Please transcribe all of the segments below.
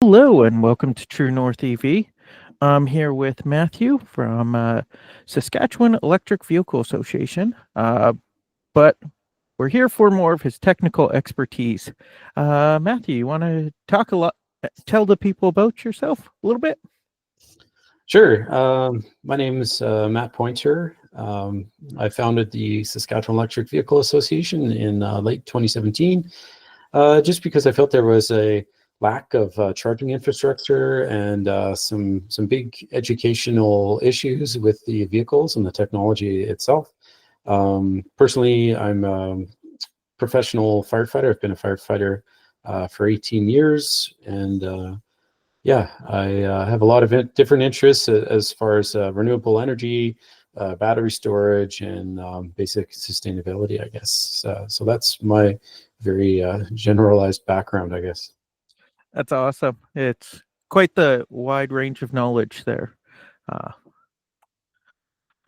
Hello and welcome to True North EV. I'm here with Matthew from Saskatchewan Electric Vehicle Association, but we're here for more of his technical expertise. Matthew, you want to talk a lot, tell the people about yourself a little bit? Sure. My name is Matt Pointer. I founded the Saskatchewan Electric Vehicle Association in late 2017, just because I felt there was a lack of charging infrastructure and some big educational issues with the vehicles and the technology itself. Personally, I'm a professional firefighter. I've been a firefighter for 18 years, and yeah, I have a lot of different interests as far as renewable energy, battery storage, and basic sustainability, I guess. So that's my very generalized background, I guess. That's awesome. It's quite the wide range of knowledge there. Uh,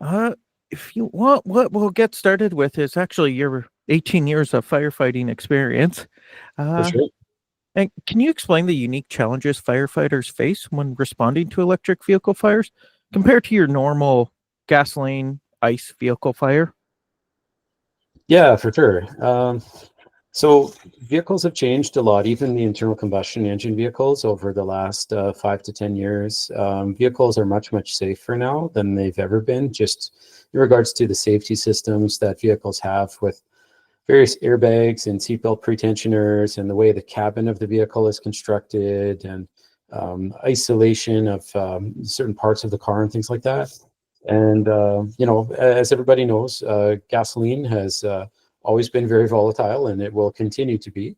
uh, if you want, what we'll get started with is actually your 18 years of firefighting experience. For Uh, sure. And can you explain the unique challenges firefighters face when responding to electric vehicle fires compared to your normal gasoline ICE vehicle fire? Yeah, for sure. So vehicles have changed a lot, even the internal combustion engine vehicles over the last 5 to 10 years. Vehicles are much safer now than they've ever been, just in regards to the safety systems that vehicles have with various airbags and seatbelt pretensioners and the way the cabin of the vehicle is constructed and isolation of certain parts of the car and things like that. And, as everybody knows, gasoline has always been very volatile and it will continue to be.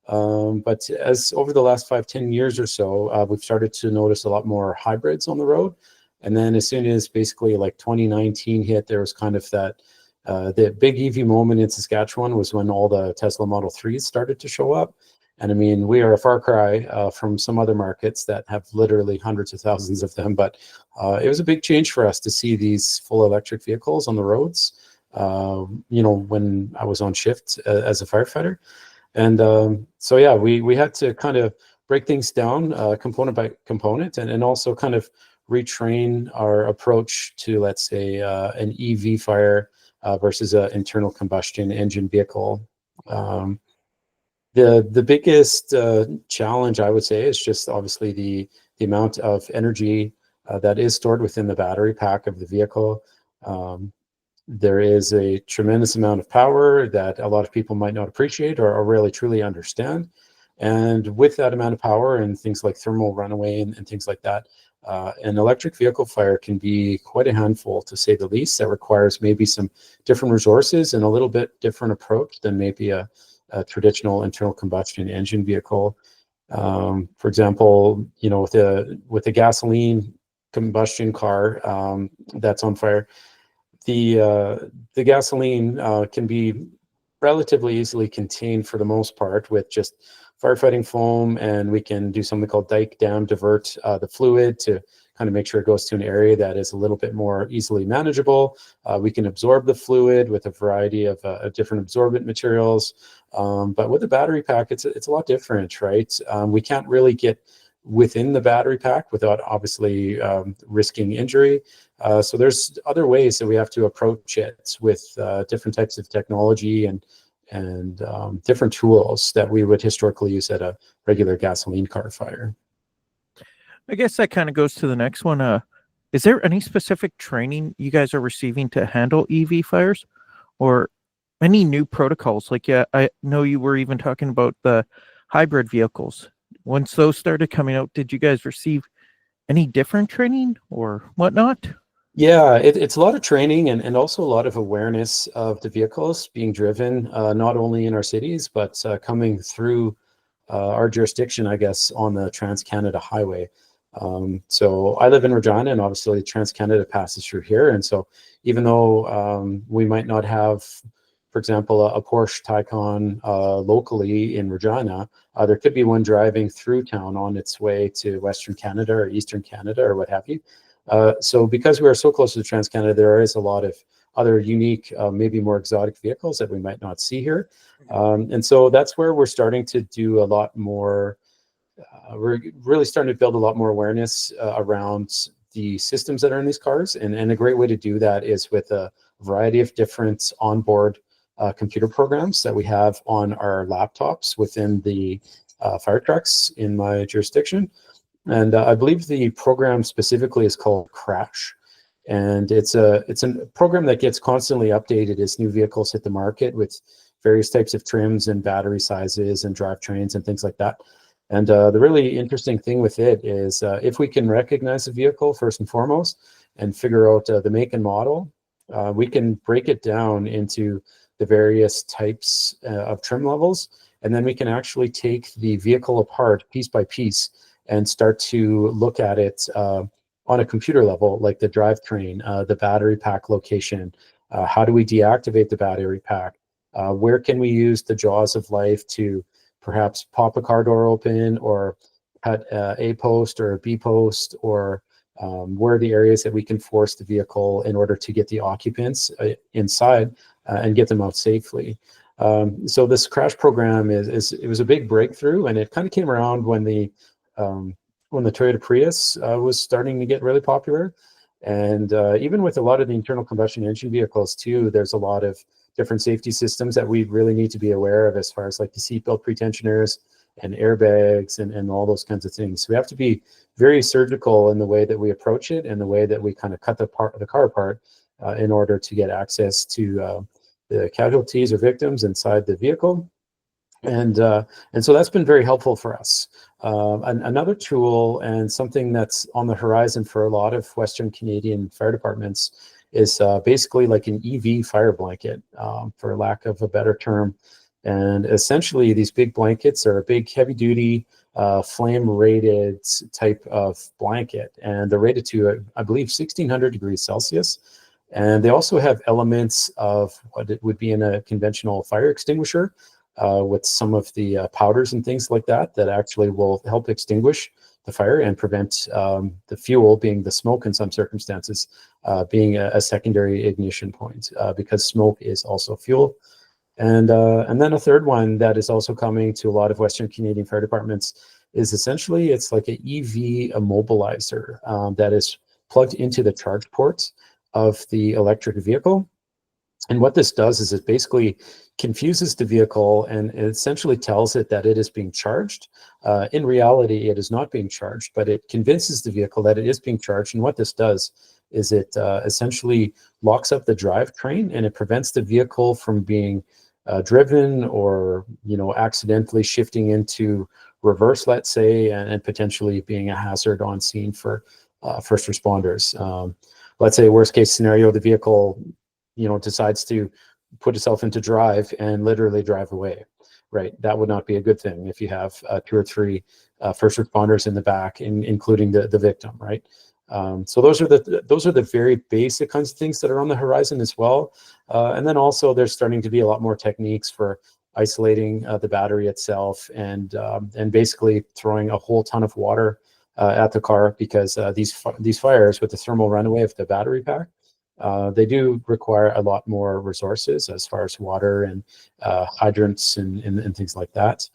But as over the last 5, 10 years or so, we've started to notice a lot more hybrids on the road. And then as soon as basically like 2019 hit, there was kind of that the big EV moment in Saskatchewan was when all the Tesla Model 3s started to show up. And I mean, we are a far cry from some other markets that have literally hundreds of thousands of them. But it was a big change for us to see these full electric vehicles on the roads, when I was on shift as a firefighter. And so, yeah, we had to kind of break things down component by component and also kind of retrain our approach to, let's say, an EV fire versus an internal combustion engine vehicle. The biggest challenge, I would say, is just obviously the amount of energy that is stored within the battery pack of the vehicle. There is a tremendous amount of power that a lot of people might not appreciate or really truly understand. And with that amount of power and things like thermal runaway and things like that, an electric vehicle fire can be quite a handful, to say the least. That requires maybe some different resources and a little bit different approach than maybe a traditional internal combustion engine vehicle. For example, with a gasoline combustion car that's on fire, the gasoline can be relatively easily contained for the most part with just firefighting foam, and we can do something called dike dam divert the fluid to kind of make sure it goes to an area that is a little bit more easily manageable. We can absorb the fluid with a variety of different absorbent materials, but with the battery pack, it's a lot different, right? We can't really get within the battery pack without obviously risking injury. So there's other ways that we have to approach it with different types of technology and different tools that we would historically use at a regular gasoline car fire. I guess that kind of goes to the next one. Is there any specific training you guys are receiving to handle EV fires or any new protocols? Like, yeah, I know you were even talking about the hybrid vehicles. Once those started coming out, did you guys receive any different training or whatnot? Yeah, it's a lot of training and also a lot of awareness of the vehicles being driven, not only in our cities, but coming through our jurisdiction, I guess, on the Trans-Canada Highway. So I live in Regina, and obviously Trans-Canada passes through here. And so even though we might not have, for example, a Porsche Taycan locally in Regina, there could be one driving through town on its way to Western Canada or Eastern Canada or what have you. So because we are so close to Trans-Canada, there is a lot of other unique, maybe more exotic vehicles that we might not see here. And so that's where we're starting to do a lot more we're really starting to build a lot more awareness around the systems that are in these cars. And a great way to do that is with a variety of different onboard computer programs that we have on our laptops within the fire trucks in my jurisdiction. And I believe the program specifically is called Crash. And it's a program that gets constantly updated as new vehicles hit the market with various types of trims and battery sizes and drivetrains and things like that. And the really interesting thing with it is if we can recognize a vehicle first and foremost and figure out the make and model, we can break it down into the various types of trim levels. And then we can actually take the vehicle apart piece by piece and start to look at it on a computer level, like the drivetrain, the battery pack location. How do we deactivate the battery pack? Where can we use the jaws of life to perhaps pop a car door open or cut a post or a B post, or where are the areas that we can force the vehicle in order to get the occupants inside and get them out safely. So this Crash program it was a big breakthrough, and it kind of came around when the Toyota Prius was starting to get really popular. And even with a lot of the internal combustion engine vehicles too, there's a lot of different safety systems that we really need to be aware of, as far as like the seatbelt pretensioners and airbags and all those kinds of things. So we have to be very surgical in the way that we approach it and the way that we kind of cut the car apart in order to get access to the casualties or victims inside the vehicle. And so that's been very helpful for us. Another tool and something that's on the horizon for a lot of Western Canadian fire departments is basically like an EV fire blanket, for lack of a better term. And essentially these big blankets are a big heavy duty flame rated type of blanket. And they're rated to, I believe, 1600 degrees Celsius. And they also have elements of what it would be in a conventional fire extinguisher, with some of the powders and things like that actually will help extinguish the fire and prevent the fuel, being the smoke in some circumstances, being a secondary ignition point, because smoke is also fuel. And then a third one that is also coming to a lot of Western Canadian fire departments is essentially it's like an EV immobilizer that is plugged into the charge port of the electric vehicle. And what this does is it basically confuses the vehicle and it essentially tells it that it is being charged. In reality, it is not being charged, but it convinces the vehicle that it is being charged. And what this does is it essentially locks up the drivetrain and it prevents the vehicle from being driven or, accidentally shifting into reverse, let's say, and potentially being a hazard on scene for first responders. Let's say worst case scenario, the vehicle decides to put itself into drive and literally drive away, right? That would not be a good thing if you have 2 or 3 first responders in the back, including the victim, right? So those are the very basic kinds of things that are on the horizon as well. And then also there's starting to be a lot more techniques for isolating the battery itself and basically throwing a whole ton of water at the car, because these fires with the thermal runaway of the battery pack, they do require a lot more resources as far as water and hydrants and things like that.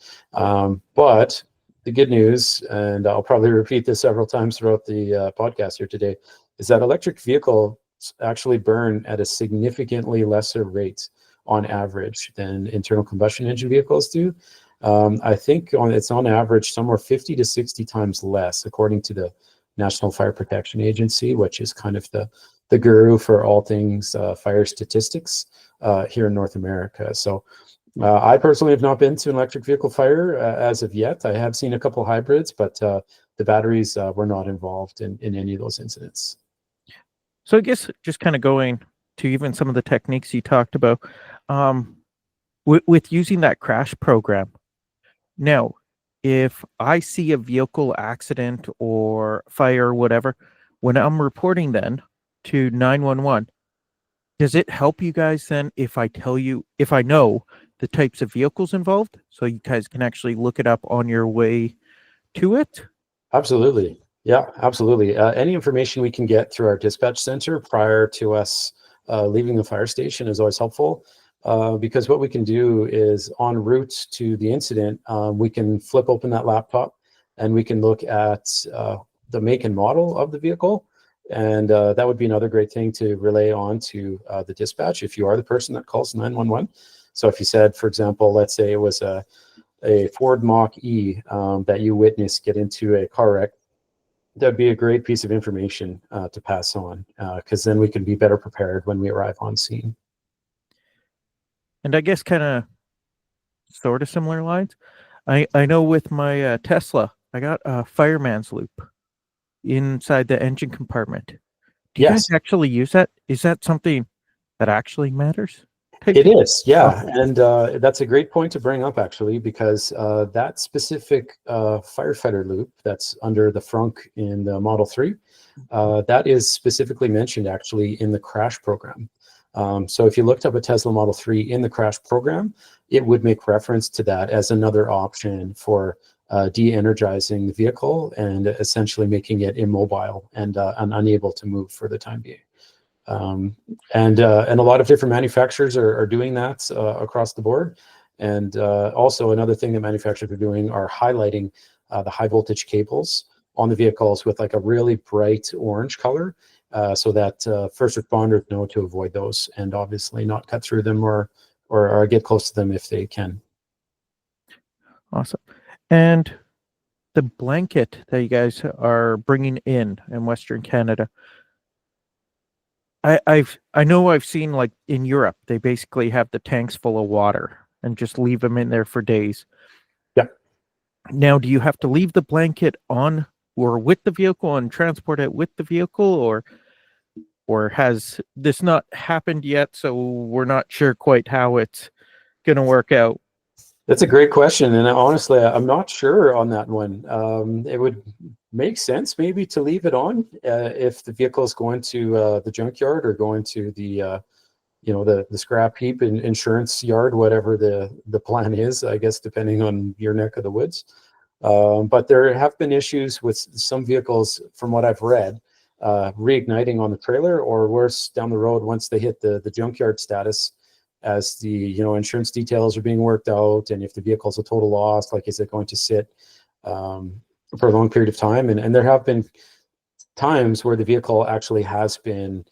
But the good news, and I'll probably repeat this several times throughout the podcast here today, is that electric vehicles actually burn at a significantly lesser rate on average than internal combustion engine vehicles do. I think it's on average somewhere 50 to 60 times less, according to the National Fire Protection Agency, which is kind of the guru for all things fire statistics here in North America. So I personally have not been to an electric vehicle fire as of yet. I have seen a couple hybrids, but the batteries were not involved in any of those incidents. So I guess just kind of going to even some of the techniques you talked about, with using that Crash program. Now, if I see a vehicle accident or fire or whatever, when I'm reporting then to 911, does it help you guys then if I know the types of vehicles involved, so you guys can actually look it up on your way to it? Absolutely. Yeah, absolutely. Any information we can get through our dispatch center prior to us leaving the fire station is always helpful, because what we can do is en route to the incident, we can flip open that laptop and we can look at the make and model of the vehicle. And that would be another great thing to relay on to the dispatch if you are the person that calls 911. So if you said, for example, let's say it was a Ford Mach-E that you witnessed get into a car wreck, that'd be a great piece of information to pass on, because then we can be better prepared when we arrive on scene. And I guess kind of sort of similar lines. I know with my Tesla, I got a fireman's loop inside the engine compartment. Do you guys Yes, actually use that? Is that something that actually matters? it is. Yeah. And that's a great point to bring up, actually, because that specific firefighter loop that's under the frunk in the Model 3, that is specifically mentioned actually in the crash program. So if you looked up a Tesla Model 3 in the crash program, it would make reference to that as another option for de-energizing the vehicle and essentially making it immobile and unable to move for the time being. And a lot of different manufacturers are doing that across the board. And also another thing that manufacturers are doing are highlighting the high voltage cables on the vehicles with like a really bright orange color, so that first responders know to avoid those and obviously not cut through them or get close to them if they can. Awesome. And the blanket that you guys are bringing in Western Canada, I know I've seen like in Europe, they basically have the tanks full of water and just leave them in there for days. Yeah. Now, do you have to leave the blanket on or with the vehicle and transport it with the vehicle, or has this not happened yet? So we're not sure quite how it's going to work out. That's a great question, and honestly, I'm not sure on that one. It would make sense maybe to leave it on if the vehicle is going to the junkyard or going to the the scrap heap and insurance yard, whatever the plan is, I guess, depending on your neck of the woods. But there have been issues with some vehicles, from what I've read, reigniting on the trailer, or worse, down the road once they hit the junkyard status, as the insurance details are being worked out, and if the vehicle is a total loss, like, is it going to sit for a long period of time? And there have been times where the vehicle actually has been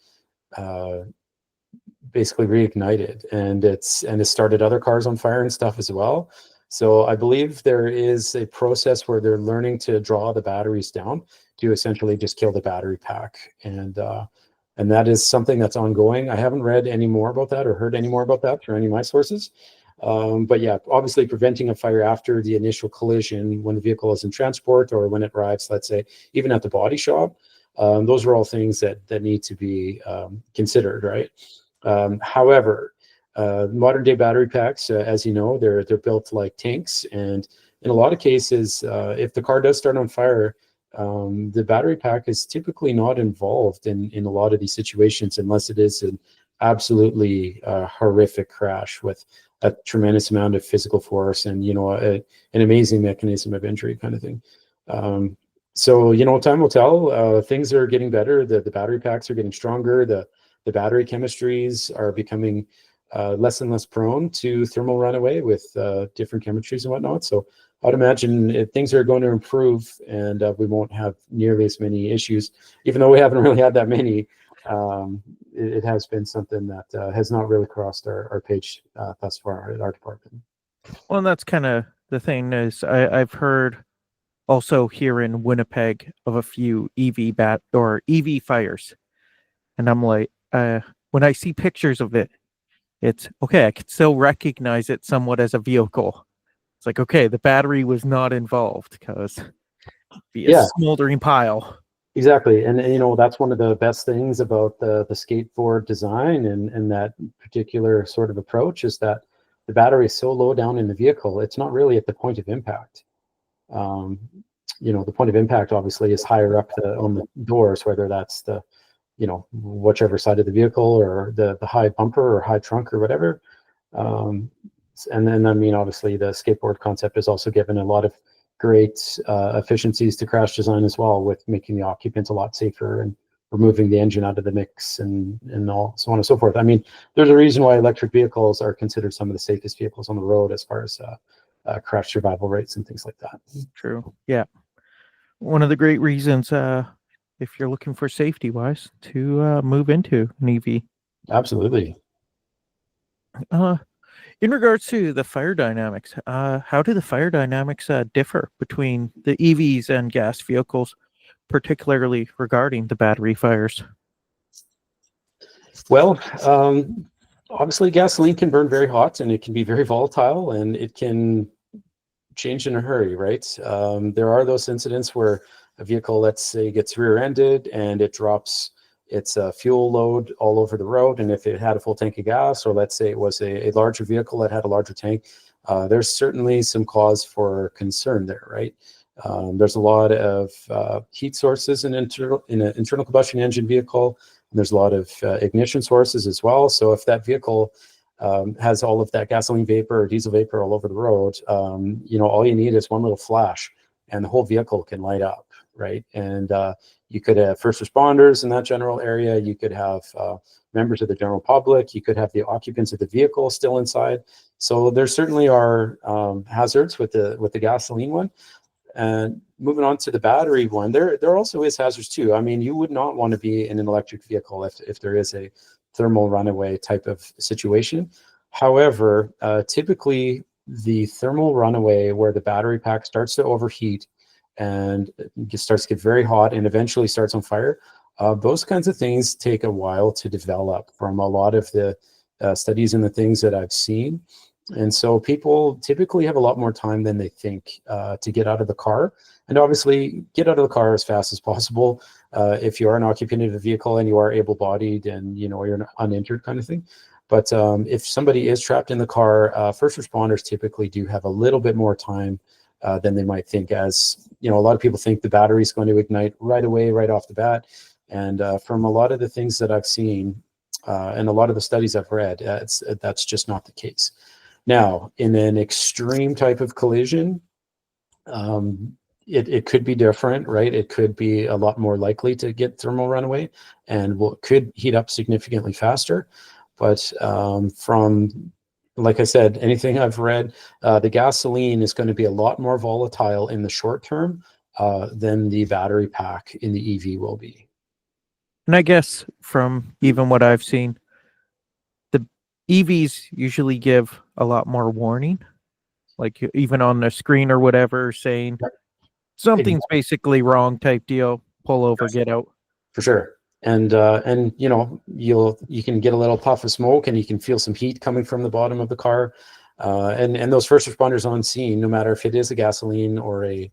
basically reignited, and it's started other cars on fire and stuff as well. So I believe there is a process where they're learning to draw the batteries down to essentially just kill the battery pack, and that is something that's ongoing. I haven't read any more about that or heard any more about that through any of my sources. But yeah, obviously preventing a fire after the initial collision when the vehicle is in transport or when it arrives, let's say, even at the body shop, those are all things that need to be considered, right? However, modern day battery packs, as you know, they're built like tanks, and in a lot of cases, if the car does start on fire, the battery pack is typically not involved in a lot of these situations, unless it is an absolutely horrific crash with a tremendous amount of physical force and an amazing mechanism of injury kind of thing. So time will tell. Things are getting better. The battery packs are getting stronger. The battery chemistries are becoming less and less prone to thermal runaway with different chemistries and whatnot. So I'd imagine things are going to improve, and we won't have nearly as many issues. Even though we haven't really had that many, it has been something that has not really crossed our page thus far at our department. Well, that's kind of the thing is I've heard also here in Winnipeg of a few EV fires, and I'm like, when I see pictures of it, it's okay. I can still recognize it somewhat as a vehicle. It's like, okay, the battery was not involved because it'd be a smoldering pile. Exactly, and that's one of the best things about the skateboard design and that particular sort of approach is that the battery is so low down in the vehicle, it's not really at the point of impact. The point of impact obviously is higher up on the doors, whether that's the whichever side of the vehicle or the high bumper or high trunk or whatever. And then, obviously the skateboard concept has also given a lot of great efficiencies to crash design as well, with making the occupants a lot safer and removing the engine out of the mix and all, so on and so forth. There's a reason why electric vehicles are considered some of the safest vehicles on the road as far as crash survival rates and things like that. True. Yeah. one of the great reasons, if you're looking for safety wise, to move into an EV. Absolutely. In regards to the fire dynamics, how do the fire dynamics differ between the EVs and gas vehicles, particularly regarding the battery fires? Well, obviously gasoline can burn very hot and it can be very volatile and it can change in a hurry, right? There are those incidents where a vehicle, let's say, gets rear-ended and it drops its fuel load all over the road. And if it had a full tank of gas, or let's say it was a larger vehicle that had a larger tank, there's certainly some cause for concern there, right? There's a lot of heat sources in an internal combustion engine vehicle. And there's a lot of ignition sources as well. So if that vehicle has all of that gasoline vapor or diesel vapor all over the road, all you need is one little flash and the whole vehicle can light up, right? And you could have first responders in that general area. You could have members of the general public. You could have the occupants of the vehicle still inside. So there certainly are hazards with the gasoline one. And moving on to the battery one, there also is hazards too. I mean, you would not want to be in an electric vehicle if there is a thermal runaway type of situation. However, typically the thermal runaway where the battery pack starts to overheat and it starts to get very hot and eventually starts on fire, those kinds of things take a while to develop from a lot of the studies and the things that I've seen. And so people typically have a lot more time than they think to get out of the car. And obviously get out of the car as fast as possible if you are an occupant of a vehicle and you are able-bodied and you're uninjured kind of thing. But if somebody is trapped in the car, first responders typically do have a little bit more time than they might think, as a lot of people think the battery is going to ignite right away, right off the bat. And from a lot of the things that I've seen and a lot of the studies I've read, that's just not the case. Now, in an extreme type of collision, it could be different, right? It could be a lot more likely to get thermal runaway and could heat up significantly faster. But from, like I said, anything I've read, the gasoline is going to be a lot more volatile in the short term than the battery pack in the EV will be. And I guess from even what I've seen, the EVs usually give a lot more warning, like even on the screen or whatever, saying something's basically wrong type deal, pull over, get out. For sure. And you can get a little puff of smoke and you can feel some heat coming from the bottom of the car. And those first responders on scene, no matter if it is a gasoline or a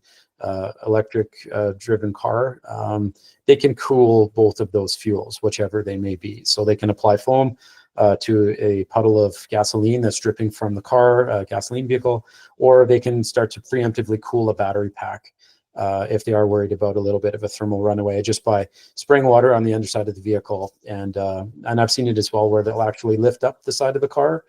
electric driven car, they can cool both of those fuels, whichever they may be. So they can apply foam to a puddle of gasoline that's dripping from the car, gasoline vehicle, or they can start to preemptively cool a battery pack if they are worried about a little bit of a thermal runaway, just by spraying water on the underside of the vehicle. And I've seen it as well, where they'll actually lift up the side of the car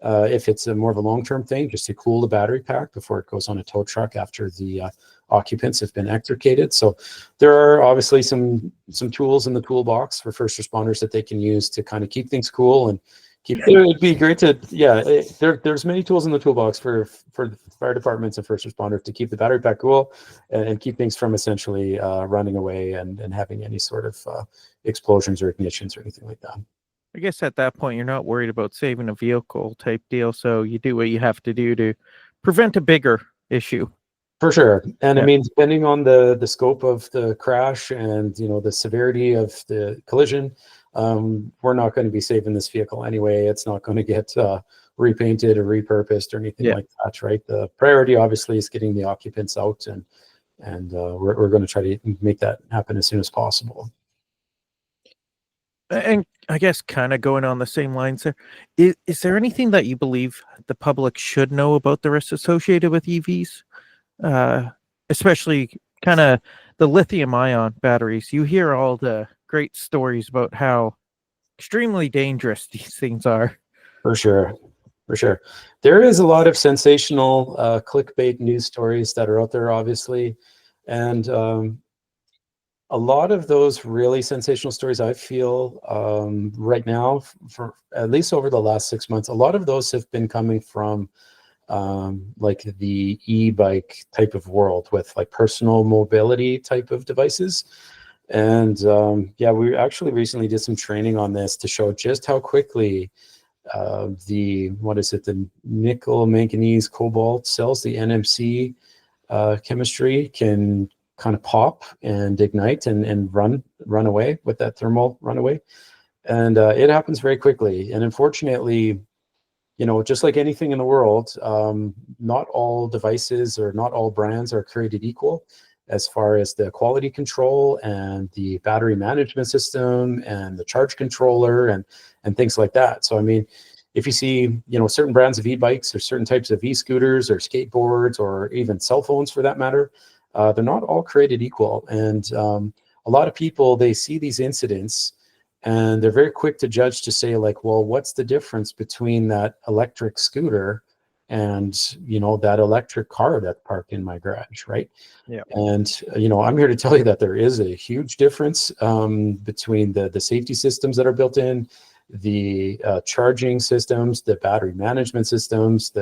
if it's more of a long-term thing, just to cool the battery pack before it goes on a tow truck after the occupants have been extricated. So there are obviously some tools in the toolbox for first responders that they can use to kind of keep things cool and keep. It'd be great to, there's many tools in the toolbox for fire departments and first responders to keep the battery pack cool and keep things from essentially running away and having any sort of explosions or ignitions or anything like that. I guess at that point, you're not worried about saving a vehicle type deal, so you do what you have to do to prevent a bigger issue. For sure. And I mean, depending on the scope of the crash and, the severity of the collision, we're not going to be saving this vehicle anyway. It's not going to get repainted or repurposed or anything like that, right? The priority obviously is getting the occupants out, and we're going to try to make that happen as soon as possible. And I guess kind of going on the same lines there, is there anything that you believe the public should know about the risks associated with EVs? Especially kind of the lithium-ion batteries. You hear all the great stories about how extremely dangerous these things are. For sure. There is a lot of sensational clickbait news stories that are out there, obviously. And a lot of those really sensational stories, I feel right now, for at least over the last 6 months, a lot of those have been coming from like the e-bike type of world with like personal mobility type of devices. And yeah, we actually recently did some training on this to show just how quickly the nickel, manganese, cobalt cells, the NMC chemistry can kind of pop and ignite and run away with that thermal runaway. And it happens very quickly. And unfortunately, just like anything in the world, not all devices or not all brands are created equal as far as the quality control and the battery management system and the charge controller and things like that. So, I mean, if you see, certain brands of e-bikes or certain types of e-scooters or skateboards or even cell phones for that matter, they're not all created equal. And a lot of people, they see these incidents and they're very quick to judge, to say like, well, what's the difference between that electric scooter and, that electric car that's parked in my garage, right? Yeah. And, I'm here to tell you that there is a huge difference between the safety systems that are built in, the charging systems, the battery management systems,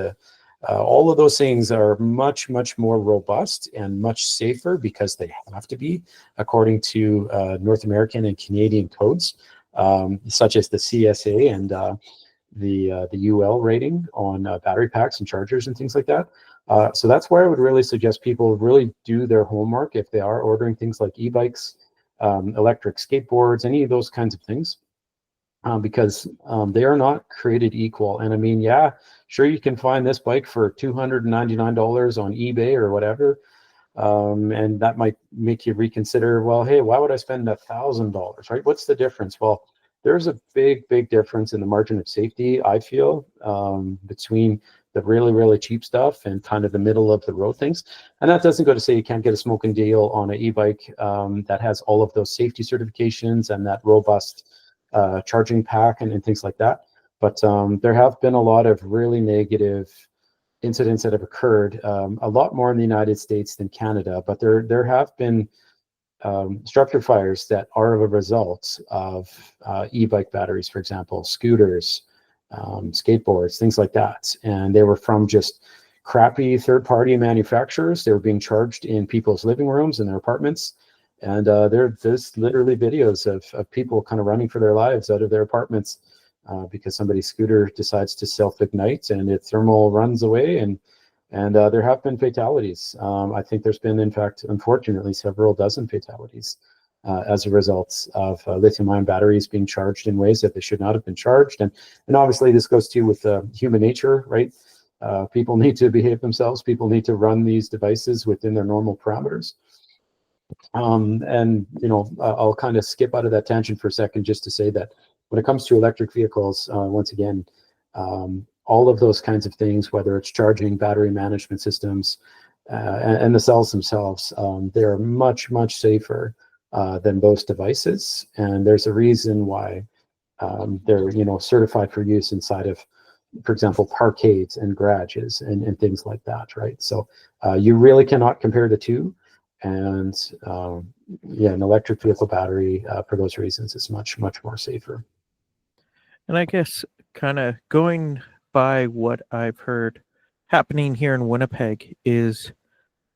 all of those things are much, much more robust and much safer because they have to be, according to North American and Canadian codes, such as the CSA and the UL rating on battery packs and chargers and things like that. So that's why I would really suggest people really do their homework if they are ordering things like e-bikes, electric skateboards, any of those kinds of things. Because they are not created equal. And I mean, yeah, sure, you can find this bike for $299 on eBay or whatever. And that might make you reconsider, well, hey, why would I spend $1,000, right? What's the difference? Well, there's a big, big difference in the margin of safety, I feel, between the really, really cheap stuff and kind of the middle of the road things. And that doesn't go to say you can't get a smoking deal on an e-bike that has all of those safety certifications and that robust charging pack and things like that. But there have been a lot of really negative incidents that have occurred, a lot more in the United States than Canada, but there have been structure fires that are a result of e-bike batteries, for example, scooters, skateboards, things like that. And they were from just crappy third-party manufacturers. They were being charged in people's living rooms and their apartments. And there's literally videos of people kind of running for their lives out of their apartments because somebody's scooter decides to self-ignite and it thermal runs away. And there have been fatalities. I think there's been, in fact, unfortunately, several dozen fatalities as a result of lithium-ion batteries being charged in ways that they should not have been charged. And obviously, this goes too with human nature, right? People need to behave themselves. People need to run these devices within their normal parameters. And I'll kind of skip out of that tangent for a second just to say that when it comes to electric vehicles, once again, all of those kinds of things, whether it's charging, battery management systems, and the cells themselves, they're much, much safer than those devices. And there's a reason why they're certified for use inside of, for example, parkades and garages and things like that, right? So you really cannot compare the two. And yeah, an electric vehicle battery, for those reasons, is much, much more safer. And I guess kind of going by what I've heard happening here in Winnipeg is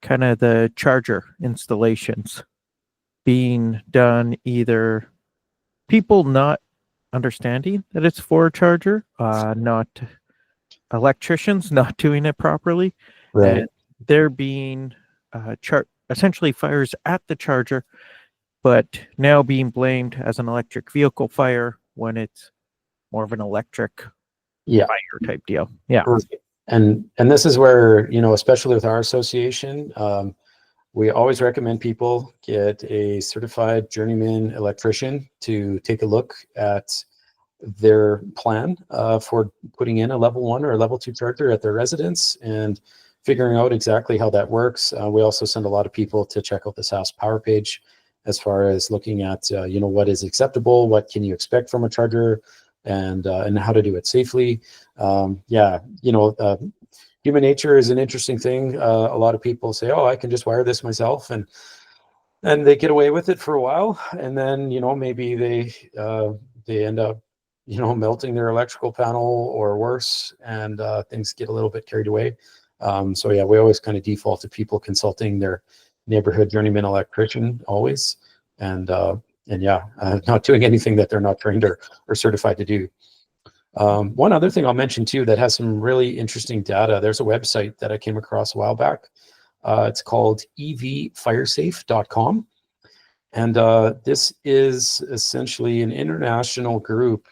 kind of the charger installations being done, either people not understanding that it's for a charger, not electricians not doing it properly, Right. and there being essentially fires at the charger, but now being blamed as an electric vehicle fire when it's more of an electric fire type deal. Yeah. And this is where, especially with our association, we always recommend people get a certified journeyman electrician to take a look at their plan for putting in a level 1 or a level 2 charger at their residence and figuring out exactly how that works. We also send a lot of people to check out the SAS Power page as far as looking at, what is acceptable, what can you expect from a charger, and how to do it safely. Human nature is an interesting thing. A lot of people say, oh, I can just wire this myself, and they get away with it for a while, and then maybe they end up melting their electrical panel or worse, and things get a little bit carried away. So yeah, we always kind of default to people consulting their neighborhood journeyman electrician always, and yeah, not doing anything that they're not trained or certified to do. One other thing I'll mention too that has some really interesting data. There's a website that I came across a while back. It's called evfiresafe.com. And this is essentially an international group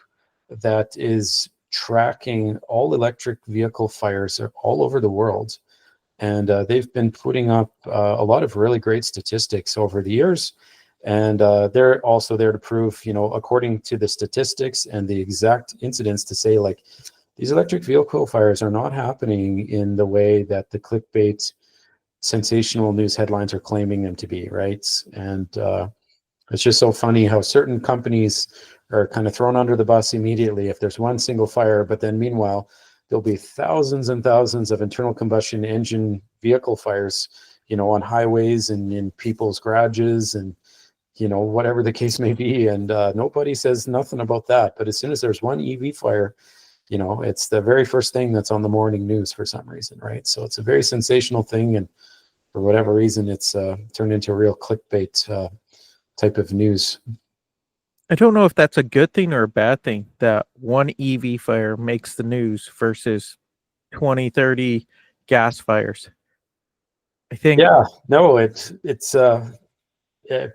that is tracking all electric vehicle fires all over the world. And they've been putting up a lot of really great statistics over the years. And they're also there to prove, according to the statistics and the exact incidents, to say, like, these electric vehicle fires are not happening in the way that the clickbait sensational news headlines are claiming them to be, right? And it's just so funny how certain companies are kind of thrown under the bus immediately if there's one single fire, but then meanwhile, there'll be thousands and thousands of internal combustion engine vehicle fires, on highways and in people's garages and, whatever the case may be. And nobody says nothing about that. But as soon as there's one EV fire, it's the very first thing that's on the morning news for some reason, right? So it's a very sensational thing. And for whatever reason, it's turned into a real clickbait type of news. I don't know if that's a good thing or a bad thing that one EV fire makes the news versus 20, 30 gas fires. I think. Yeah, no, it's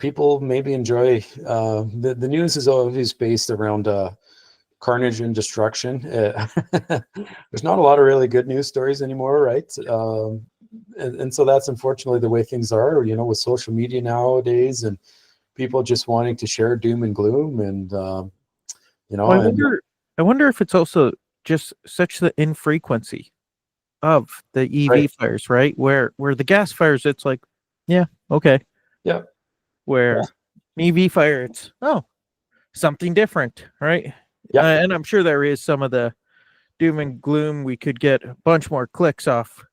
people maybe enjoy the news is always based around carnage and destruction. There's not a lot of really good news stories anymore, right? And so that's unfortunately the way things are, with social media nowadays and people just wanting to share doom and gloom. And Well, I wonder if it's also just such the infrequency of the EV Right. fires, right? Where the gas fires, it's like, yeah, okay. Yeah. Where EV fire, it's something different, right? Yeah. And I'm sure there is some of the doom and gloom. We could get a bunch more clicks off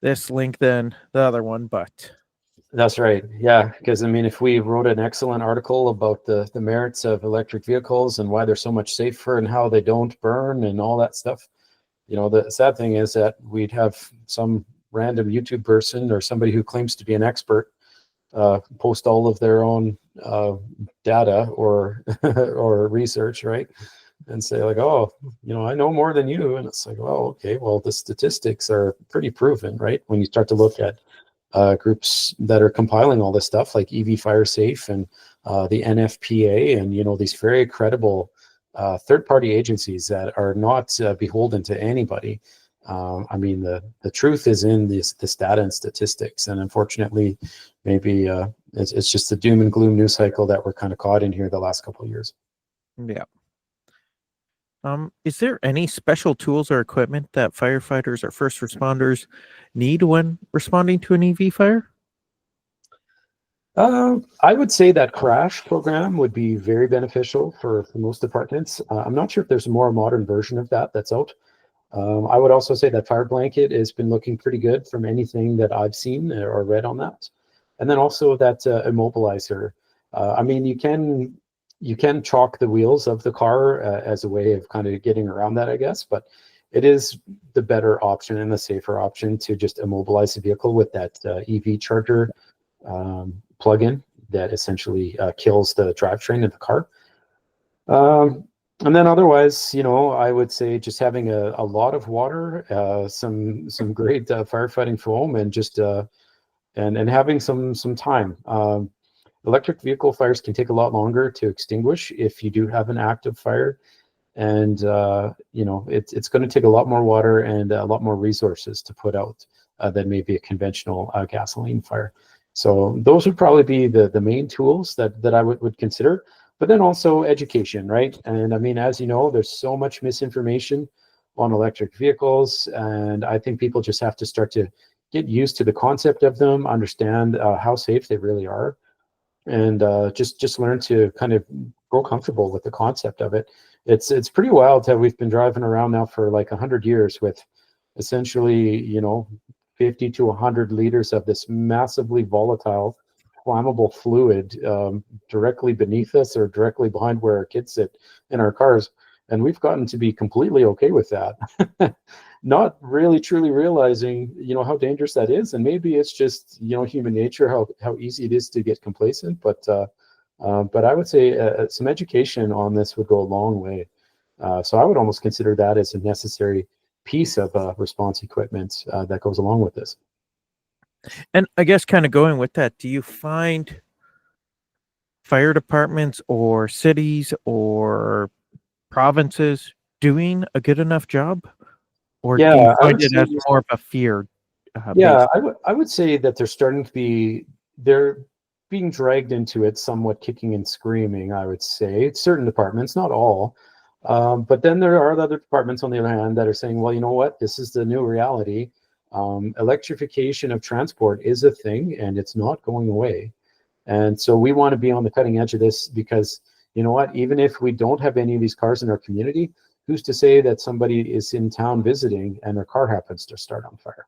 this link than the other one, but That's right. Yeah, because if we wrote an excellent article about the merits of electric vehicles and why they're so much safer and how they don't burn and all that stuff, the sad thing is that we'd have some random YouTube person or somebody who claims to be an expert post all of their own data or or research, right? And say like, oh, I know more than you. And it's like, well, okay, well, the statistics are pretty proven, right? When you start to look at groups that are compiling all this stuff like EV Fire Safe and the NFPA and, these very credible third-party agencies that are not beholden to anybody. The truth is in this data and statistics, and unfortunately, maybe it's just the doom and gloom news cycle that we're kind of caught in here the last couple of years. Yeah. Is there any special tools or equipment that firefighters or first responders need when responding to an EV fire? I would say that crash program would be very beneficial for most departments. I'm not sure if there's a more modern version of that that's out. I would also say that Fire Blanket has been looking pretty good from anything that I've seen or read on that. And then also that immobilizer. You can chalk the wheels of the car as a way of kind of getting around that, I guess, but it is the better option and the safer option to just immobilize the vehicle with that EV charger plug-in that essentially kills the drivetrain of the car. And then otherwise, I would say just having a lot of water, some great firefighting foam, and just and having some time. Electric vehicle fires can take a lot longer to extinguish if you do have an active fire, and it's going to take a lot more water and a lot more resources to put out than maybe a conventional gasoline fire. So those would probably be the main tools that I would consider. But then also education, right? And as you know, there's so much misinformation on electric vehicles, and I think people just have to start to get used to the concept of them, understand how safe they really are, and just learn to kind of grow comfortable with the concept of it. It's pretty wild that we've been driving around now for like 100 years with essentially 50 to 100 liters of this massively volatile flammable fluid directly beneath us or directly behind where our kids sit in our cars. And we've gotten to be completely okay with that. Not really truly realizing, how dangerous that is. And maybe it's just, human nature, how easy it is to get complacent. But I would say some education on this would go a long way. So I would almost consider that as a necessary piece of response equipment that goes along with this. And I guess kind of going with that, do you find fire departments or cities or provinces doing a good enough job? Or do you Yeah, I find would it say. as more of a fear Yeah, based? I would say that they're being dragged into it somewhat kicking and screaming, I would say. Certain departments, not all. But then there are other departments, on the other hand, that are saying, well, you know what, this is the new reality. Electrification of transport is a thing and it's not going away. And so we want to be on the cutting edge of this because, you know what, even if we don't have any of these cars in our community, who's to say that somebody is in town visiting and their car happens to start on fire?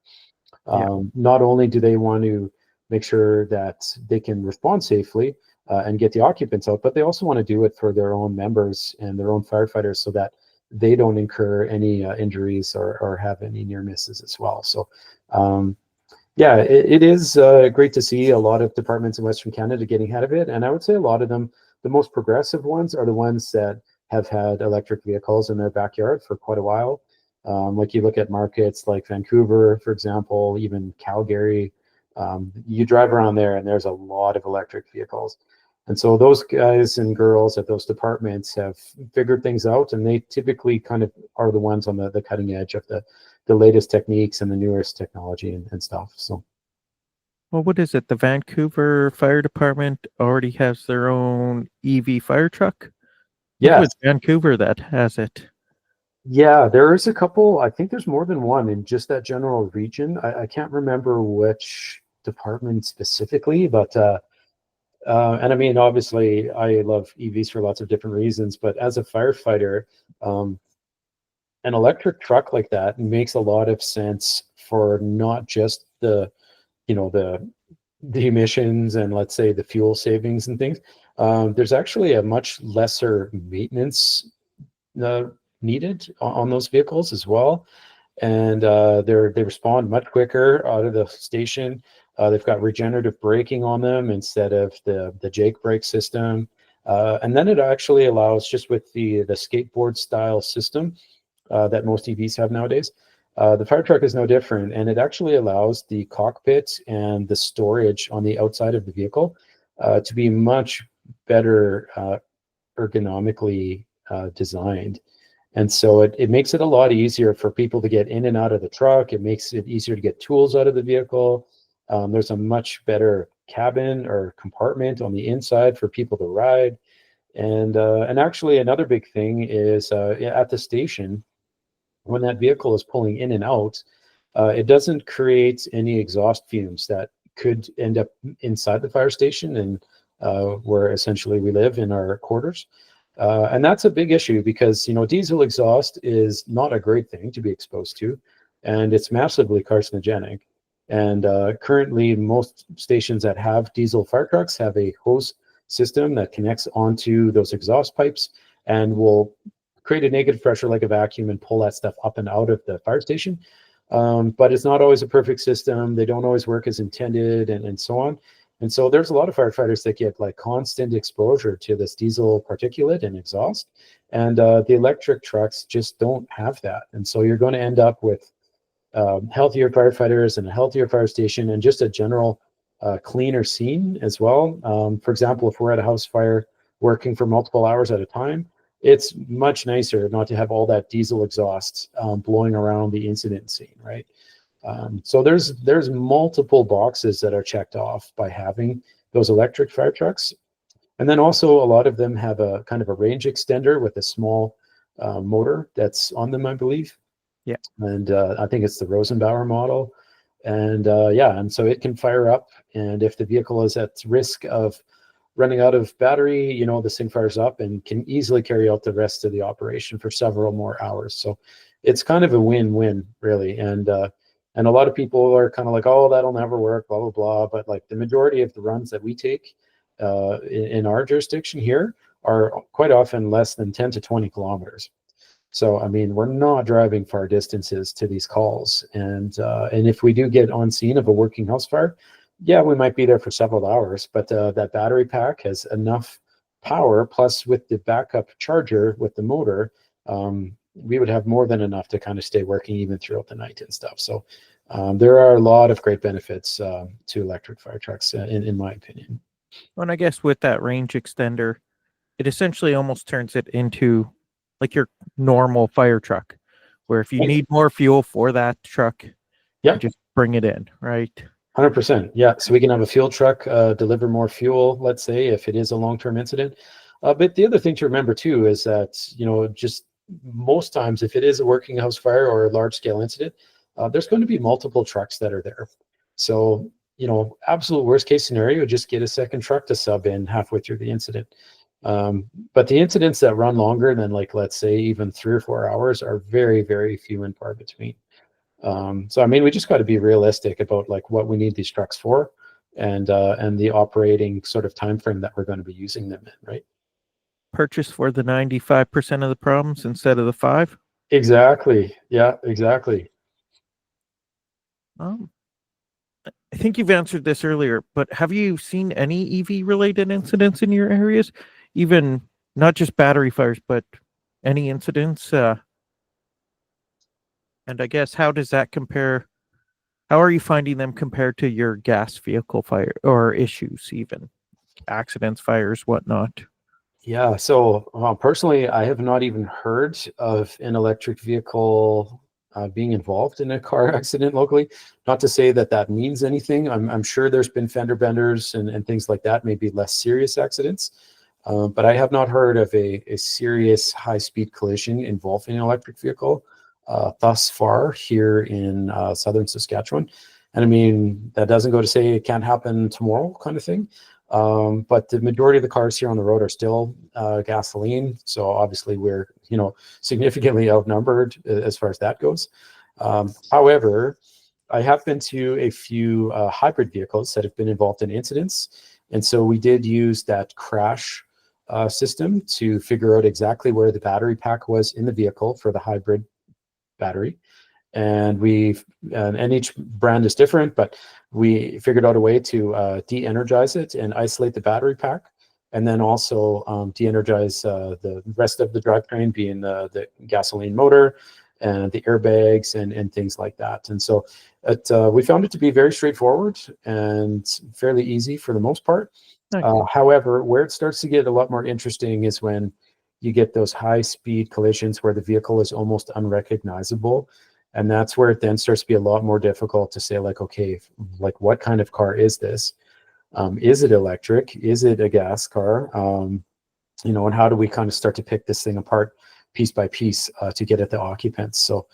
Yeah. Not only do they want to make sure that they can respond safely and get the occupants out, but they also want to do it for their own members and their own firefighters so that they don't incur any injuries or have any near misses as well. So, yeah, it is great to see a lot of departments in Western Canada getting ahead of it. And I would say a lot of them, the most progressive ones, are the ones that have had electric vehicles in their backyard for quite a while. Like you look at markets like Vancouver, for example, even Calgary, you drive around there and there's a lot of electric vehicles. And so those guys and girls at those departments have figured things out, and they typically kind of are the ones on the cutting edge of the latest techniques and the newest technology and stuff. So, Well, what is it? The Vancouver Fire Department already has their own EV fire truck? I think it yeah, was Vancouver that has it. yeah, there is a couple. I think there's more than one in just that general region. I can't remember which department specifically, but and I mean, obviously, I love EVs for lots of different reasons. But as a firefighter, um, an electric truck like that makes a lot of sense for not just the emissions and, let's say, the fuel savings and things. There's actually a much lesser maintenance uh, needed on those vehicles as well, and they respond much quicker out of the station. They've got regenerative braking on them instead of the Jake brake system, and then it actually allows, just with the skateboard style system that most EVs have nowadays. The fire truck is no different, and it actually allows the cockpit and the storage on the outside of the vehicle to be much better ergonomically designed. And so it makes it a lot easier for people to get in and out of the truck. It makes it easier to get tools out of the vehicle. There's a much better cabin or compartment on the inside for people to ride. And actually, another big thing is at the station, when that vehicle is pulling in and out, it doesn't create any exhaust fumes that could end up inside the fire station and where essentially we live in our quarters. And that's a big issue because, diesel exhaust is not a great thing to be exposed to, and it's massively carcinogenic. And currently, most stations that have diesel fire trucks have a hose system that connects onto those exhaust pipes and will create a negative pressure like a vacuum and pull that stuff up and out of the fire station. But it's not always a perfect system. They don't always work as intended, and so on. And so there's a lot of firefighters that get like constant exposure to this diesel particulate and exhaust. And the electric trucks just don't have that. And so you're going to end up with healthier firefighters and a healthier fire station and just a general cleaner scene as well. For example, if we're at a house fire working for multiple hours at a time, it's much nicer not to have all that diesel exhaust blowing around the incident scene, right? So there's multiple boxes that are checked off by having those electric fire trucks. And then also a lot of them have a kind of a range extender with a small motor that's on them, I believe. Yeah. And I think it's the Rosenbauer model. And yeah, and so it can fire up. And if the vehicle is at risk of running out of battery, this thing fires up and can easily carry out the rest of the operation for several more hours. So it's kind of a win-win, really. And a lot of people are kind of like, oh, that'll never work, blah, blah, blah. But like the majority of the runs that we take in our jurisdiction here are quite often less than 10 to 20 kilometers. So, I mean, we're not driving far distances to these calls. And if we do get on scene of a working house fire, yeah, we might be there for several hours, but that battery pack has enough power, plus with the backup charger with the motor, we would have more than enough to kind of stay working even throughout the night and stuff. So there are a lot of great benefits to electric fire trucks, in my opinion. And I guess with that range extender, it essentially almost turns it into like your normal fire truck, where if you need more fuel for that truck, Yeah, you just bring it in, right? 100%. Yeah, so we can have a fuel truck deliver more fuel, let's say, if it is a long-term incident. But the other thing to remember too is that, just most times if it is a working house fire or a large-scale incident, there's going to be multiple trucks that are there. So, absolute worst case scenario, just get a second truck to sub in halfway through the incident. But the incidents that run longer than, like, let's say even 3 or 4 hours are very, very few and far between. So I mean, we just got to be realistic about like what we need these trucks for, and the operating sort of time frame that we're going to be using them in, right? Purchase for the 95% of the problems instead of the 5. Exactly. Yeah, exactly. I think you've answered this earlier, but have you seen any EV related incidents in your areas? Even not just battery fires, but any incidents? And I guess how does that compare? How are you finding them compared to your gas vehicle fire or issues, even accidents, fires, whatnot? Yeah. So personally, I have not even heard of an electric vehicle being involved in a car accident locally. Not to say that that means anything. I'm sure there's been fender benders and things like that, maybe less serious accidents. But I have not heard of a serious high-speed collision involving an electric vehicle thus far here in southern Saskatchewan. And I mean, that doesn't go to say it can't happen tomorrow, kind of thing. But the majority of the cars here on the road are still gasoline. So obviously we're, significantly outnumbered as far as that goes. However, I have been to a few hybrid vehicles that have been involved in incidents. And so we did use that crash system to figure out exactly where the battery pack was in the vehicle for the hybrid battery. And each brand is different, but we figured out a way to de-energize it and isolate the battery pack, and then also de-energize the rest of the drivetrain, being the gasoline motor and the airbags and things like that. And so we found it to be very straightforward and fairly easy for the most part. Okay. However, where it starts to get a lot more interesting is when you get those high-speed collisions where the vehicle is almost unrecognizable. And that's where it then starts to be a lot more difficult to say, like, okay, like, what kind of car is this? Is it electric? Is it a gas car? And how do we kind of start to pick this thing apart piece by piece to get at the occupants? So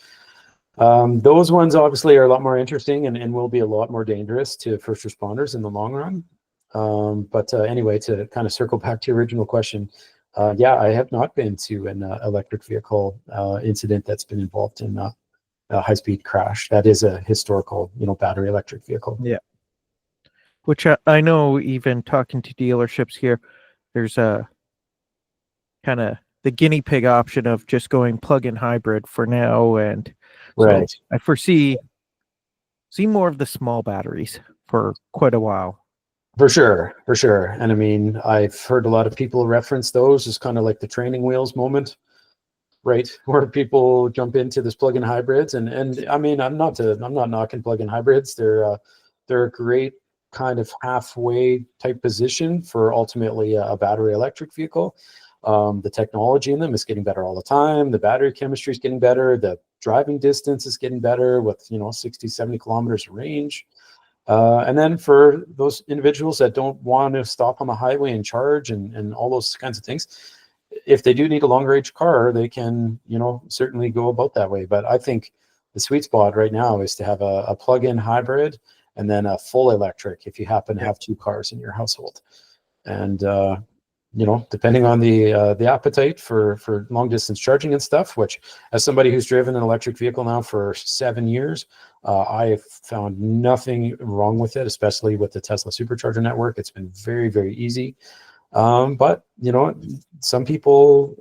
those ones obviously are a lot more interesting and will be a lot more dangerous to first responders in the long run. But anyway, to kind of circle back to your original question, yeah, I have not been to an electric vehicle incident that's been involved in a high-speed crash. That is a historical, battery electric vehicle. Yeah. Which I know, even talking to dealerships here, there's a kind of the guinea pig option of just going plug-in hybrid for now. And Right. so I foresee more of the small batteries for quite a while. For sure. And I mean, I've heard a lot of people reference those as kind of like the training wheels moment, right? Where people jump into this plug-in hybrids, and I mean, I'm not knocking plug-in hybrids. They're a great kind of halfway type position for ultimately a battery electric vehicle. The technology in them is getting better all the time. The battery chemistry is getting better. The driving distance is getting better with 60, 70 kilometers of range. And then for those individuals that don't want to stop on the highway and charge and all those kinds of things, if they do need a long range car, they can, certainly go about that way. But I think the sweet spot right now is to have a plug-in hybrid and then a full electric if you happen to have 2 cars in your household. And, depending on the appetite for long distance charging and stuff, which as somebody who's driven an electric vehicle now for 7 years, I have found nothing wrong with it, especially with the Tesla supercharger network. It's been very, very easy. But some people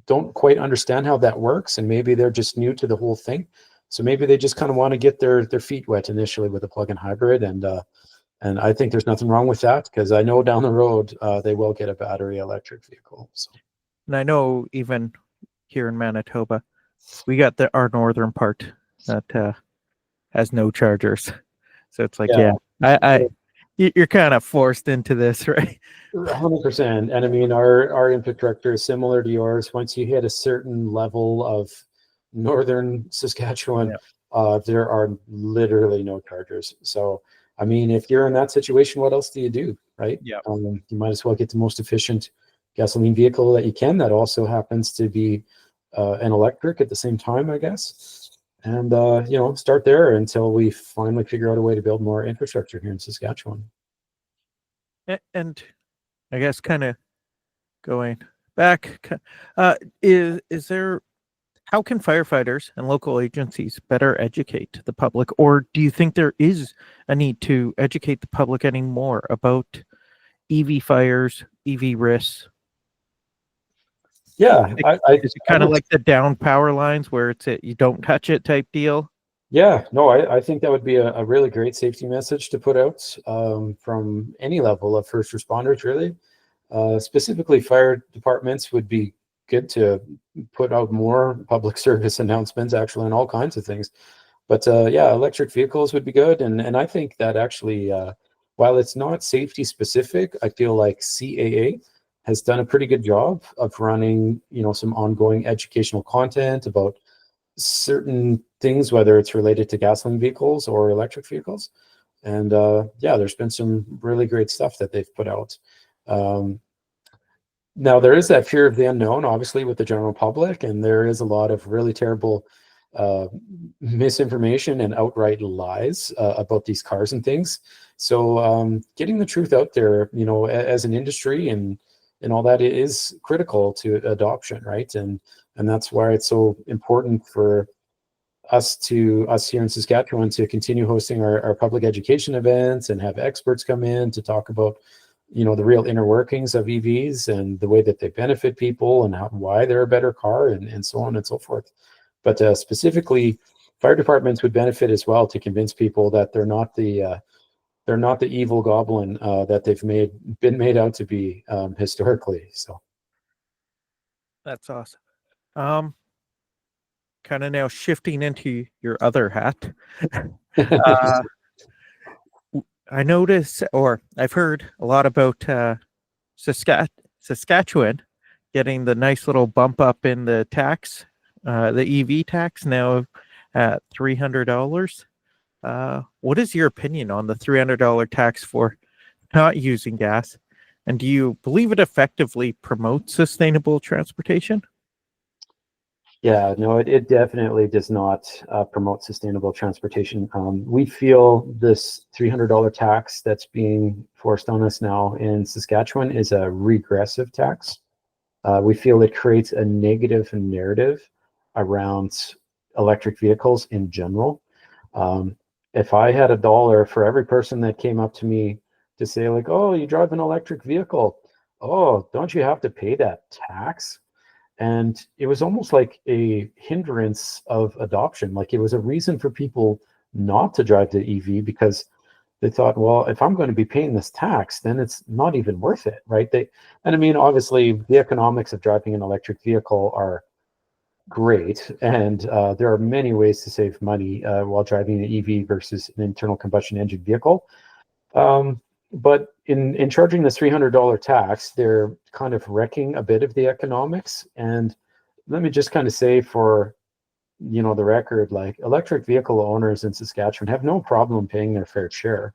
don't quite understand how that works, and maybe they're just new to the whole thing. So maybe they just kind of want to get their feet wet initially with a plug-in hybrid, and I think there's nothing wrong with that, because I know down the road they will get a battery electric vehicle. So. And I know even here in Manitoba, we got our northern part that has no chargers. So it's like, Yeah. you're kind of forced into this, right? 100%. And I mean, our infrastructure is similar to yours. Once you hit a certain level of northern Saskatchewan, there are literally no chargers. So, I mean, if you're in that situation, what else do you do, right? Yeah. You might as well get the most efficient gasoline vehicle that you can. That also happens to be an electric at the same time, I guess. And, start there until we finally figure out a way to build more infrastructure here in Saskatchewan. And I guess kind of going back, is there, how can firefighters and local agencies better educate the public, or do you think there is a need to educate the public anymore about EV fires, EV risks? Yeah, Is it kind of like the down power lines where it's you don't touch it type deal? Yeah, no, I think that would be a really great safety message to put out from any level of first responders, really. Specifically, fire departments would be good to put out more public service announcements, actually, on all kinds of things. But yeah, electric vehicles would be good. And I think that actually, while it's not safety specific, I feel like CAA has done a pretty good job of running, some ongoing educational content about certain things, whether it's related to gasoline vehicles or electric vehicles. And yeah, there's been some really great stuff that they've put out. Now, there is that fear of the unknown, obviously, with the general public, and there is a lot of really terrible misinformation and outright lies about these cars and things. So getting the truth out there, as an industry and all that is critical to adoption, right? And that's why it's so important for us here in Saskatchewan to continue hosting our public education events and have experts come in to talk about, the real inner workings of EVs and the way that they benefit people and why they're a better car and so on and so forth. But specifically, fire departments would benefit as well to convince people that they're not the evil goblin that they've been made out to be historically. So That's awesome. Kind of now shifting into your other hat. I notice, or I've heard a lot about Saskatchewan getting the nice little bump up in the tax, the EV tax now at $300. What is your opinion on the $300 tax for not using gas? And do you believe it effectively promotes sustainable transportation? Yeah, no, it definitely does not promote sustainable transportation. We feel this $300 tax that's being forced on us now in Saskatchewan is a regressive tax. We feel it creates a negative narrative around electric vehicles in general. If I had $1 for every person that came up to me to say, like, oh, you drive an electric vehicle, oh, don't you have to pay that tax? And it was almost like a hindrance of adoption. Like, it was a reason for people not to drive the EV, because they thought, well, if I'm going to be paying this tax, then it's not even worth it, right? And I mean, obviously, the economics of driving an electric vehicle are great, and there are many ways to save money while driving an EV versus an internal combustion engine vehicle. But in charging this $300 tax, they're kind of wrecking a bit of the economics. And let me just kind of say, for the record, like, electric vehicle owners in Saskatchewan have no problem paying their fair share.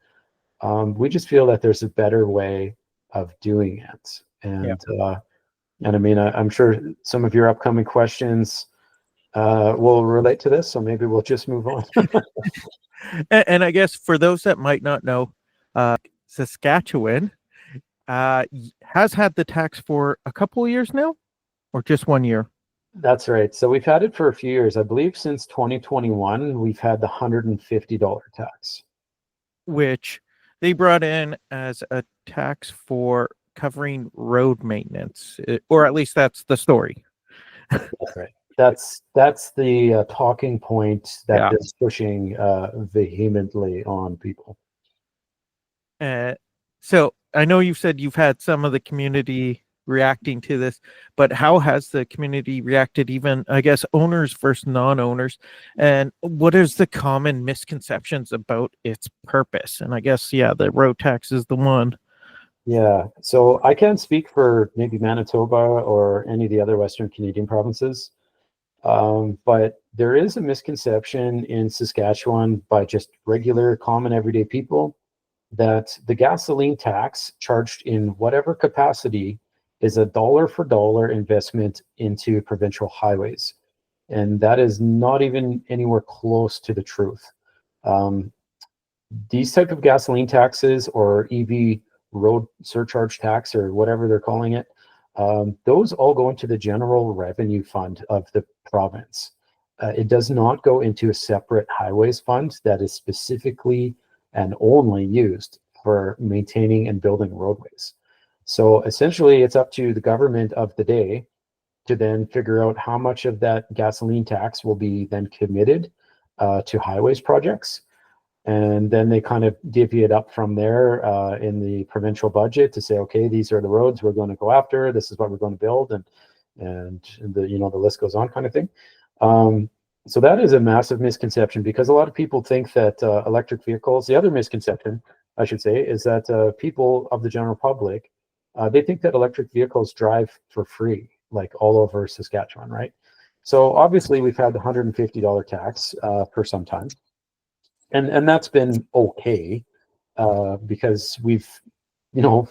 We just feel that there's a better way of doing it. And I mean, I'm sure some of your upcoming questions will relate to this, so maybe we'll just move on. And I guess for those that might not know, Saskatchewan has had the tax for a couple of years now, or just 1 year? That's right. So we've had it for a few years. I believe since 2021, we've had the $150 tax. Which they brought in as a tax for covering road maintenance, or at least that's the story. That's right. That's the talking point that Yeah. they're pushing vehemently on people. So I know you've said you've had some of the community reacting to this, but how has the community reacted, even, I guess, owners versus non-owners? And what is the common misconceptions about its purpose? And I guess, yeah, the road tax is the one. Yeah. So I can't speak for maybe Manitoba or any of the other Western Canadian provinces. But there is a misconception in Saskatchewan by just regular, common, everyday people that the gasoline tax charged in whatever capacity is a dollar for dollar investment into provincial highways. And that is not even anywhere close to the truth. Um, these type of gasoline taxes or EV road surcharge tax or whatever they're calling it, those all go into the general revenue fund of the province. It does not go into a separate highways fund that is specifically and only used for maintaining and building roadways. So essentially, it's up to the government of the day to then figure out how much of that gasoline tax will be then committed to highways projects, and then they kind of divvy it up from there in the provincial budget to say, okay, these are the roads we're going to go after. This is what we're going to build, and the the list goes on, kind of thing. So that is a massive misconception, because a lot of people think that electric vehicles. The other misconception, I should say, is that people of the general public, they think that electric vehicles drive for free, like all over Saskatchewan, right? So obviously, we've had the $150 tax for some time, and that's been okay because we've, you know,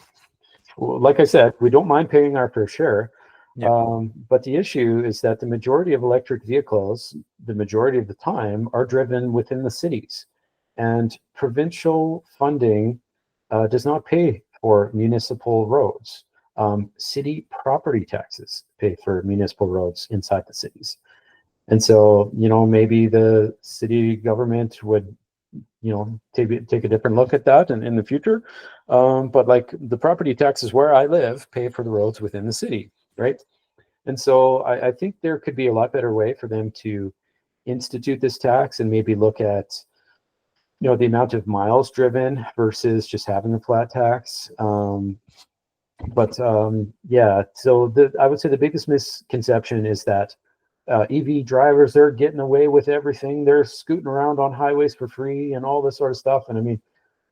like I said, we don't mind paying our fair share. Yeah. But the issue is that the majority of electric vehicles, the majority of the time, are driven within the cities, and provincial funding does not pay for municipal roads. City property taxes pay for municipal roads inside the cities. And so, maybe the city government would take a different look at that in the future. But like the property taxes where I live pay for the roads within the city, right? And so I think there could be a lot better way for them to institute this tax and maybe look at the amount of miles driven versus just having a flat tax. Yeah, so I would say the biggest misconception is that EV drivers, they're getting away with everything. They're scooting around on highways for free and all this sort of stuff. And I mean,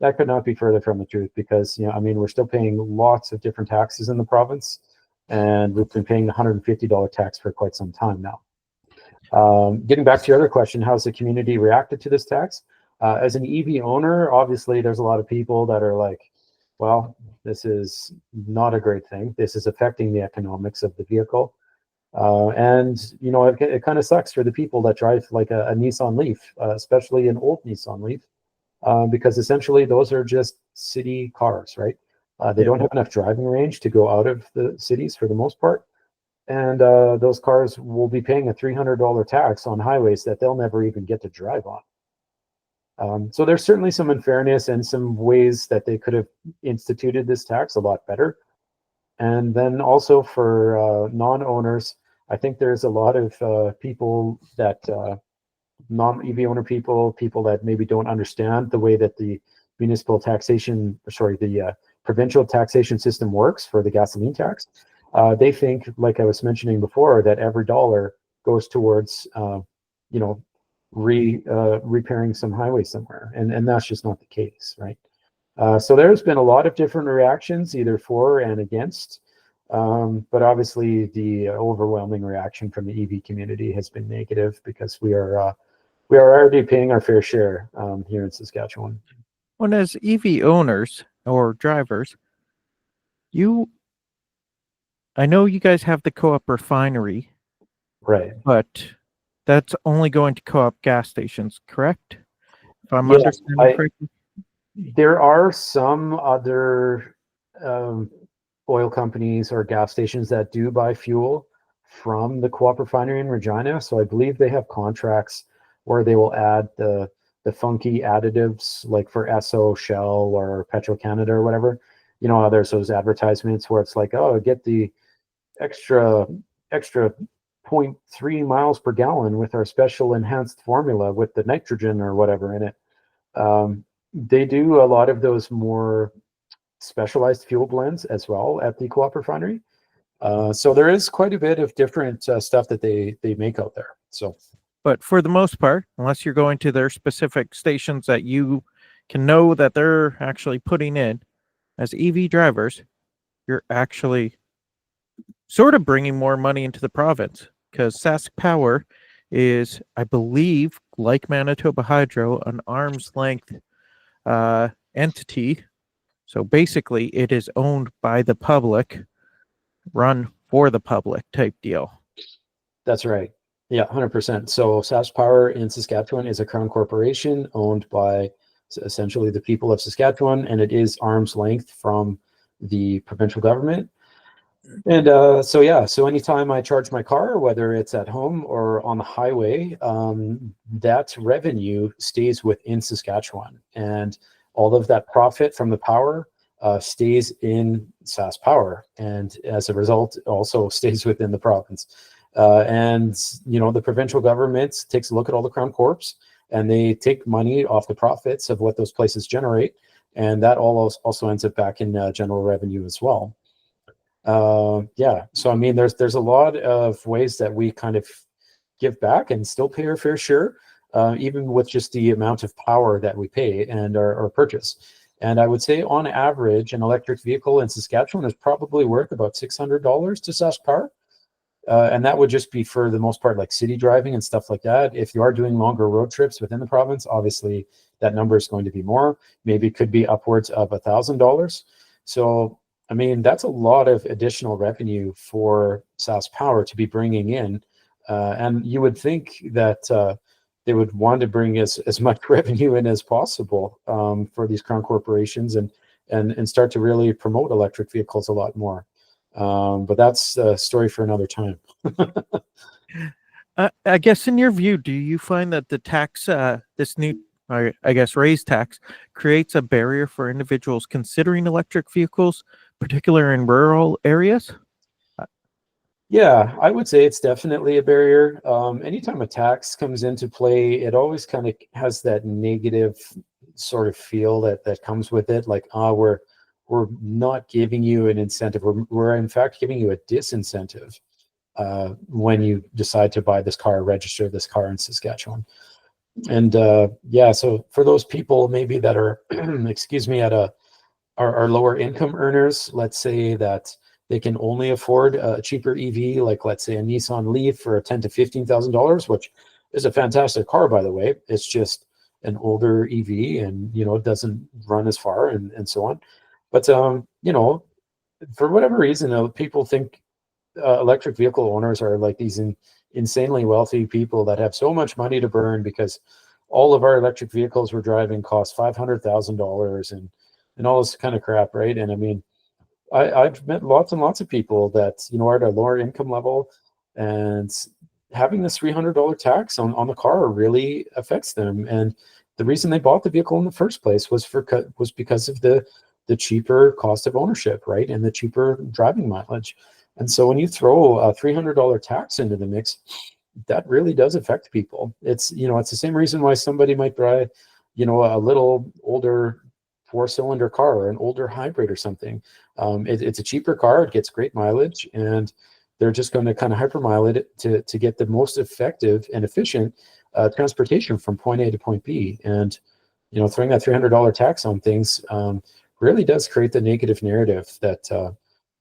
that could not be further from the truth, because, we're still paying lots of different taxes in the province, and we've been paying the $150 tax for quite some time now. Getting back to your other question, how's the community reacted to this tax? As an EV owner, obviously, there's a lot of people that are like, well, this is not a great thing. This is affecting the economics of the vehicle. And it kind of sucks for the people that drive like a Nissan Leaf, especially an old Nissan Leaf, because essentially those are just city cars, right? They Yeah. don't have enough driving range to go out of the cities for the most part. And those cars will be paying a $300 tax on highways that they'll never even get to drive on. So there's certainly some unfairness and some ways that they could have instituted this tax a lot better. And then also for non-owners, I think there's a lot of people that non-EV owner people that maybe don't understand the way that the provincial taxation system works for the gasoline tax. They think, like I was mentioning before, that every dollar goes towards, repairing some highway somewhere, and that's just not the case, right? So there's been a lot of different reactions, either for and against. But obviously, the overwhelming reaction from the EV community has been negative, because we are already paying our fair share here in Saskatchewan. When as EV owners or drivers, I know you guys have the co-op refinery, Right. but that's only going to co-op gas stations, correct? If I'm Yeah, understanding correctly. there are some other oil companies or gas stations that do buy fuel from the co-op refinery in Regina. So I believe they have contracts where they will add the funky additives, like for Esso, Shell, or Petro-Canada or whatever. There's those advertisements where it's like, oh, get the extra 0.3 miles per gallon with our special enhanced formula with the nitrogen or whatever in it. They do a lot of those more specialized fuel blends as well at the co-op refinery. So there is quite a bit of different stuff that they make out there. So, But for the most part, unless you're going to their specific stations that you can know that they're actually putting in as EV drivers, you're actually sort of bringing more money into the province, because Sask Power is, I believe, like Manitoba Hydro, an arm's length entity. So basically, it is owned by the public, run for the public type deal. that's right. Yeah, 100%. So Sask Power in Saskatchewan is a crown corporation owned by essentially the people of Saskatchewan, and it is arm's length from the provincial government. And so yeah, so anytime I charge my car, whether it's at home or on the highway, that revenue stays within Saskatchewan, and all of that profit from the power stays in Sask Power, and as a result, also stays within the province. And you know, the provincial government takes a look at all the crown corps, and they take money off the profits of what those places generate, and that all also ends up back in general revenue as well. Yeah, so I mean, there's a lot of ways that we kind of give back and still pay our fair share, even with just the amount of power that we pay and our purchase. And I would say on average, an electric vehicle in Saskatchewan is probably worth about $600 to Sask Power. And that would just be for the most part, like city driving and stuff like that. If you are doing longer road trips within the province, obviously that number is going to be more. Maybe it could be upwards of $1,000. So, I mean, that's a lot of additional revenue for Sask Power to be bringing in. And you would think that they would want to bring as much revenue in as possible for these crown corporations and start to really promote electric vehicles a lot more. But that's a story for another time. I guess in your view, do you find that the tax, this new, I guess, raised tax, creates a barrier for individuals considering electric vehicles, particularly in rural areas? Yeah, I would say it's definitely a barrier. Anytime a tax comes into play, it always kind of has that negative sort of feel that comes with it. Like, we're not giving you an incentive. We're in fact giving you a disincentive when you decide to buy this car, register this car in Saskatchewan. And yeah, so for those people maybe that are, excuse me, our lower income earners, let's say that they can only afford a cheaper EV, like let's say a Nissan Leaf for $10,000 to $15,000, which is a fantastic car, by the way. It's just an older EV, and you know, it doesn't run as far and so on. But you know, for whatever reason, people think electric vehicle owners are like these insanely wealthy people that have so much money to burn because all of our electric vehicles we're driving cost $500,000 and all this kind of crap, right? And I mean, I've met lots and lots of people that, you know, are at a lower income level, and having this $300 tax on the car really affects them. And the reason they bought the vehicle in the first place was because of the cheaper cost of ownership, right, and the cheaper driving mileage. And so when you throw a $300 tax into the mix, that really does affect people. It's, you know, it's the same reason why somebody might buy, you know, a little older 4-cylinder car or an older hybrid or something. It's a cheaper car, it gets great mileage, and they're just going to kind of hypermile it to get the most effective and efficient transportation from point A to point B. And, you know, throwing that $300 tax on things really does create the negative narrative that,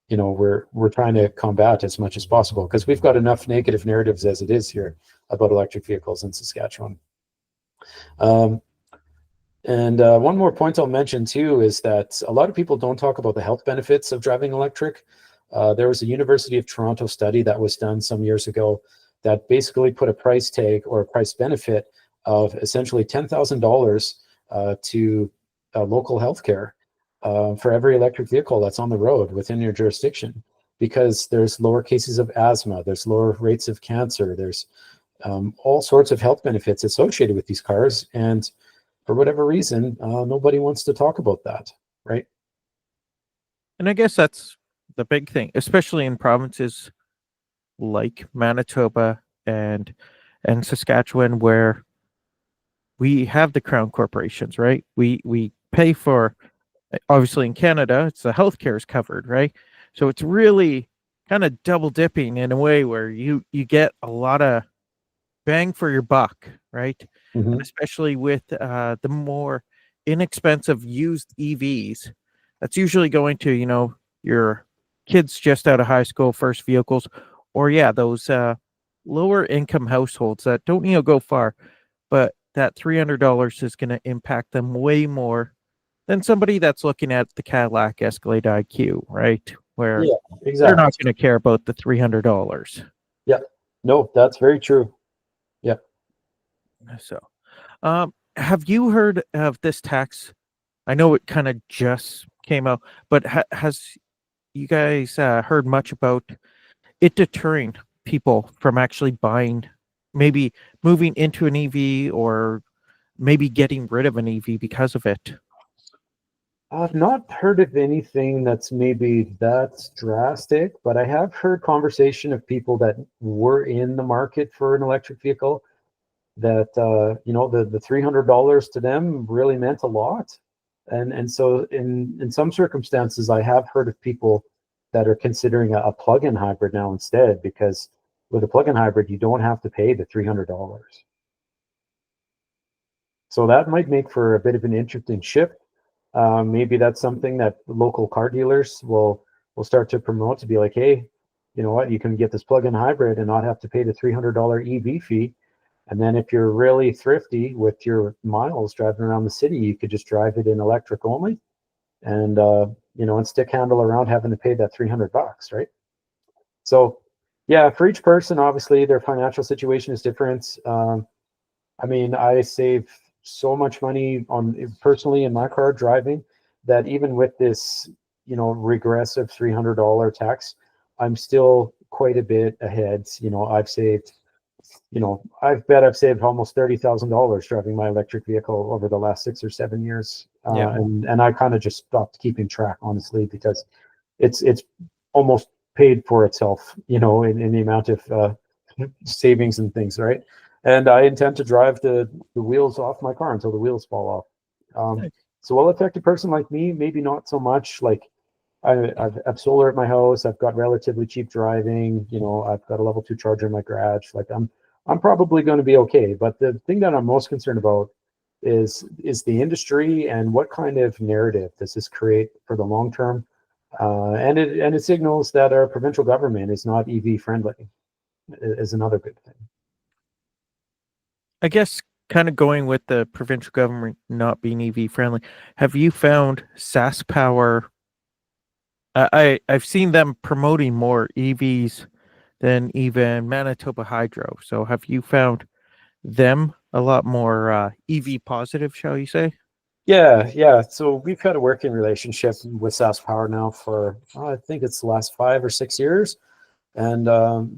you know, we're trying to combat as much as possible, because we've got enough negative narratives as it is here about electric vehicles in Saskatchewan. And one more point I'll mention too is that a lot of people don't talk about the health benefits of driving electric. There was a University of Toronto study that was done some years ago that basically put a price tag or a price benefit of essentially $10,000 to local healthcare for every electric vehicle that's on the road within your jurisdiction, because there's lower cases of asthma, there's lower rates of cancer, there's all sorts of health benefits associated with these cars. And for whatever reason, nobody wants to talk about that, right? And I guess that's the big thing, especially in provinces like Manitoba and Saskatchewan, where we have the crown corporations, right? We pay for, obviously in Canada, it's the healthcare is covered, right? So it's really kind of double dipping in a way where you get a lot of bang for your buck, right? And Hmm. especially with the more inexpensive used EVs, that's usually going to, your kids just out of high school, first vehicles, or yeah, those lower income households that don't, go far, but that $300 is going to impact them way more than somebody that's looking at the Cadillac Escalade IQ, right? Where Yeah, they're not exactly. going to care about the $300. Yeah, no, that's very true. Yeah. So, have you heard of this tax? I know it kind of just came out, but has you guys heard much about it deterring people from actually buying, maybe moving into an EV or maybe getting rid of an EV because of it? I've not heard of anything that's maybe that drastic, but I have heard conversation of people that were in the market for an electric vehicle that the $300 to them really meant a lot. And so in some circumstances I have heard of people that are considering a plug-in hybrid now instead, because with a plug-in hybrid you don't have to pay the $300. So that might make for a bit of an interesting shift. Maybe that's something that local car dealers will start to promote, to be like, hey, you know what, you can get this plug-in hybrid and not have to pay the $300 EV fee. And then if you're really thrifty with your miles driving around the city, you could just drive it in electric only, and and stick handle around having to pay that $300, right? So yeah, for each person, obviously their financial situation is different. I mean, I save so much money on personally in my car driving that even with this, regressive $300 tax, I'm still quite a bit ahead. I've saved, I bet I've saved almost $30,000 driving my electric vehicle over the last 6 or 7 years. Yeah. And I kind of just stopped keeping track, honestly, because it's almost paid for itself, in the amount of savings and things, right? And I intend to drive the wheels off my car until the wheels fall off. So will it affect a person like me? Maybe not so much. Like I've solar at my house. I've got relatively cheap driving. I've got a level 2 charger in my garage. Like I'm probably going to be okay. But the thing that I'm most concerned about is the industry and what kind of narrative does this create for the long term. And it signals that our provincial government is not EV friendly, is another good thing. I guess kind of going with the provincial government not being EV friendly, have you found SAS Power? I've seen them promoting more EVs than even Manitoba Hydro. So have you found them a lot more EV positive, shall you say? Yeah. So we've had a working relationship with SAS Power now for I think it's the last 5 or 6 years. And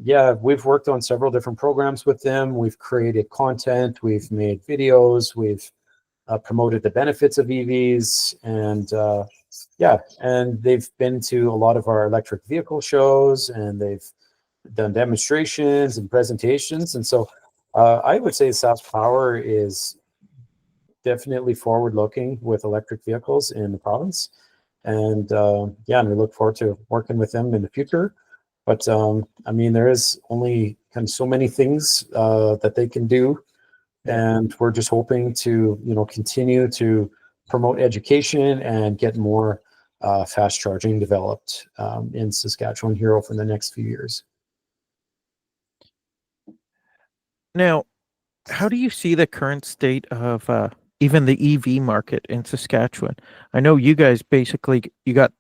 yeah, we've worked on several different programs with them. We've created content, we've made videos, we've promoted the benefits of EVs, and yeah, and they've been to a lot of our electric vehicle shows, and they've done demonstrations and presentations. And so I would say SAS Power is definitely forward looking with electric vehicles in the province. And yeah, and we look forward to working with them in the future. But I mean, there is only kind of so many things that they can do, Yeah. and we're just hoping to continue to promote education and get more fast charging developed in Saskatchewan here over the next few years. Now, how do you see the current state of even the EV market in Saskatchewan? I know you guys basically you got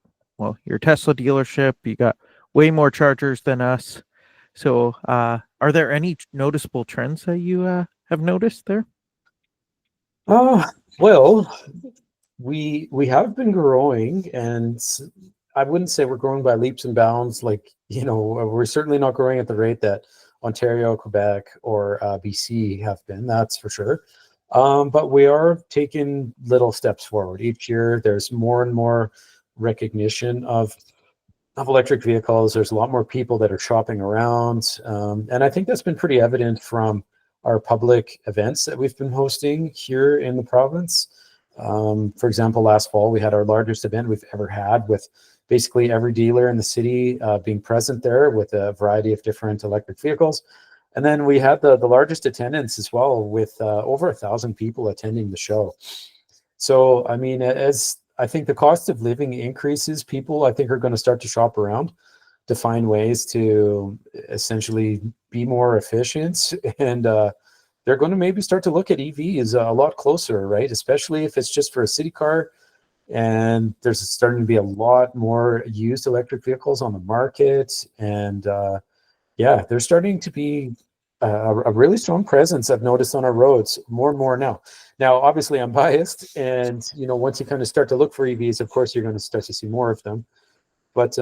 your Tesla dealership, you got way more chargers than us. So, are there any noticeable trends that you have noticed there? Oh, well, we have been growing, and I wouldn't say we're growing by leaps and bounds. Like, we're certainly not growing at the rate that Ontario, Quebec, or BC have been. That's for sure. But we are taking little steps forward each year. There's more and more recognition of of electric vehicles. There's a lot more people that are shopping around. And I think that's been pretty evident from our public events that we've been hosting here in the province. For example, last fall, we had our largest event we've ever had, with basically every dealer in the city being present there with a variety of different electric vehicles. And then we had the largest attendance as well, with over 1,000 people attending the show. So, I mean, as I think the cost of living increases, people, I think, are going to start to shop around to find ways to essentially be more efficient. And they're going to maybe start to look at EVs a lot closer, right? Especially if it's just for a city car. And there's starting to be a lot more used electric vehicles on the market. And yeah, there's starting to be a really strong presence, I've noticed, on our roads more and more now. Now, obviously, I'm biased, and once you kind of start to look for EVs, of course, you're going to start to see more of them. But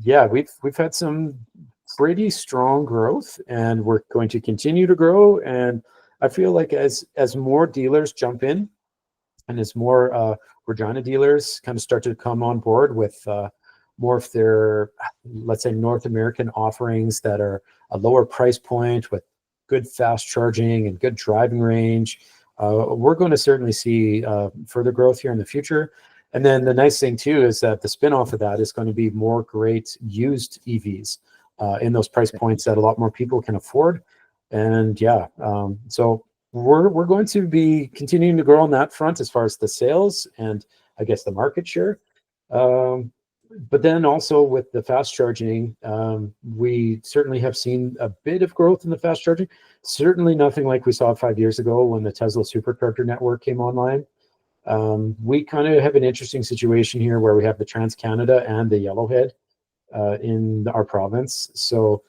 yeah, we've had some pretty strong growth, and we're going to continue to grow. And I feel like as more dealers jump in, and as more Regina dealers kind of start to come on board with more of their, let's say, North American offerings that are a lower price point with good fast charging and good driving range, we're going to certainly see further growth here in the future. And then the nice thing too is that the spin-off of that is going to be more great used EVs in those price points that a lot more people can afford. And yeah, so we're going to be continuing to grow on that front as far as the sales and I guess the market share. But then also with the fast charging, we certainly have seen a bit of growth in the fast charging. Certainly nothing like we saw 5 years ago when the Tesla supercharger network came online. We kind of have an interesting situation here where we have the Trans-Canada and the Yellowhead in our province. So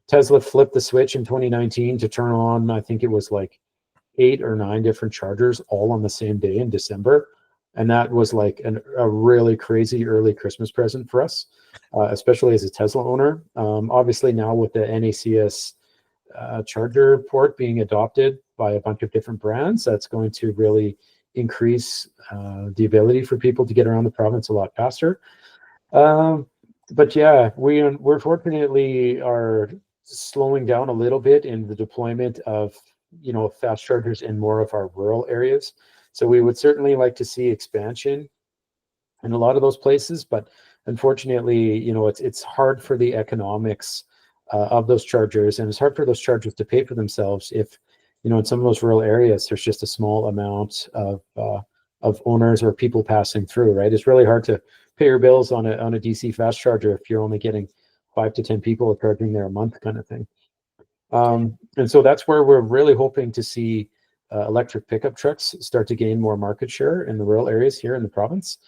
Tesla flipped the switch in 2019 to turn on, I think it was like 8 or 9 different chargers all on the same day in December. And that was like a really crazy early Christmas present for us, especially as a Tesla owner. Obviously now with the NACS charger port being adopted by a bunch of different brands, that's going to really increase the ability for people to get around the province a lot faster. But yeah, we're fortunately are slowing down a little bit in the deployment of fast chargers in more of our rural areas. So we would certainly like to see expansion in a lot of those places, but unfortunately, it's hard for the economics of those chargers, and it's hard for those chargers to pay for themselves if, in some of those rural areas, there's just a small amount of owners or people passing through, right? It's really hard to pay your bills on a DC fast charger if you're only getting 5 to 10 people charging there a month, kind of thing. And so that's where we're really hoping to see electric pickup trucks start to gain more market share in the rural areas here in the province.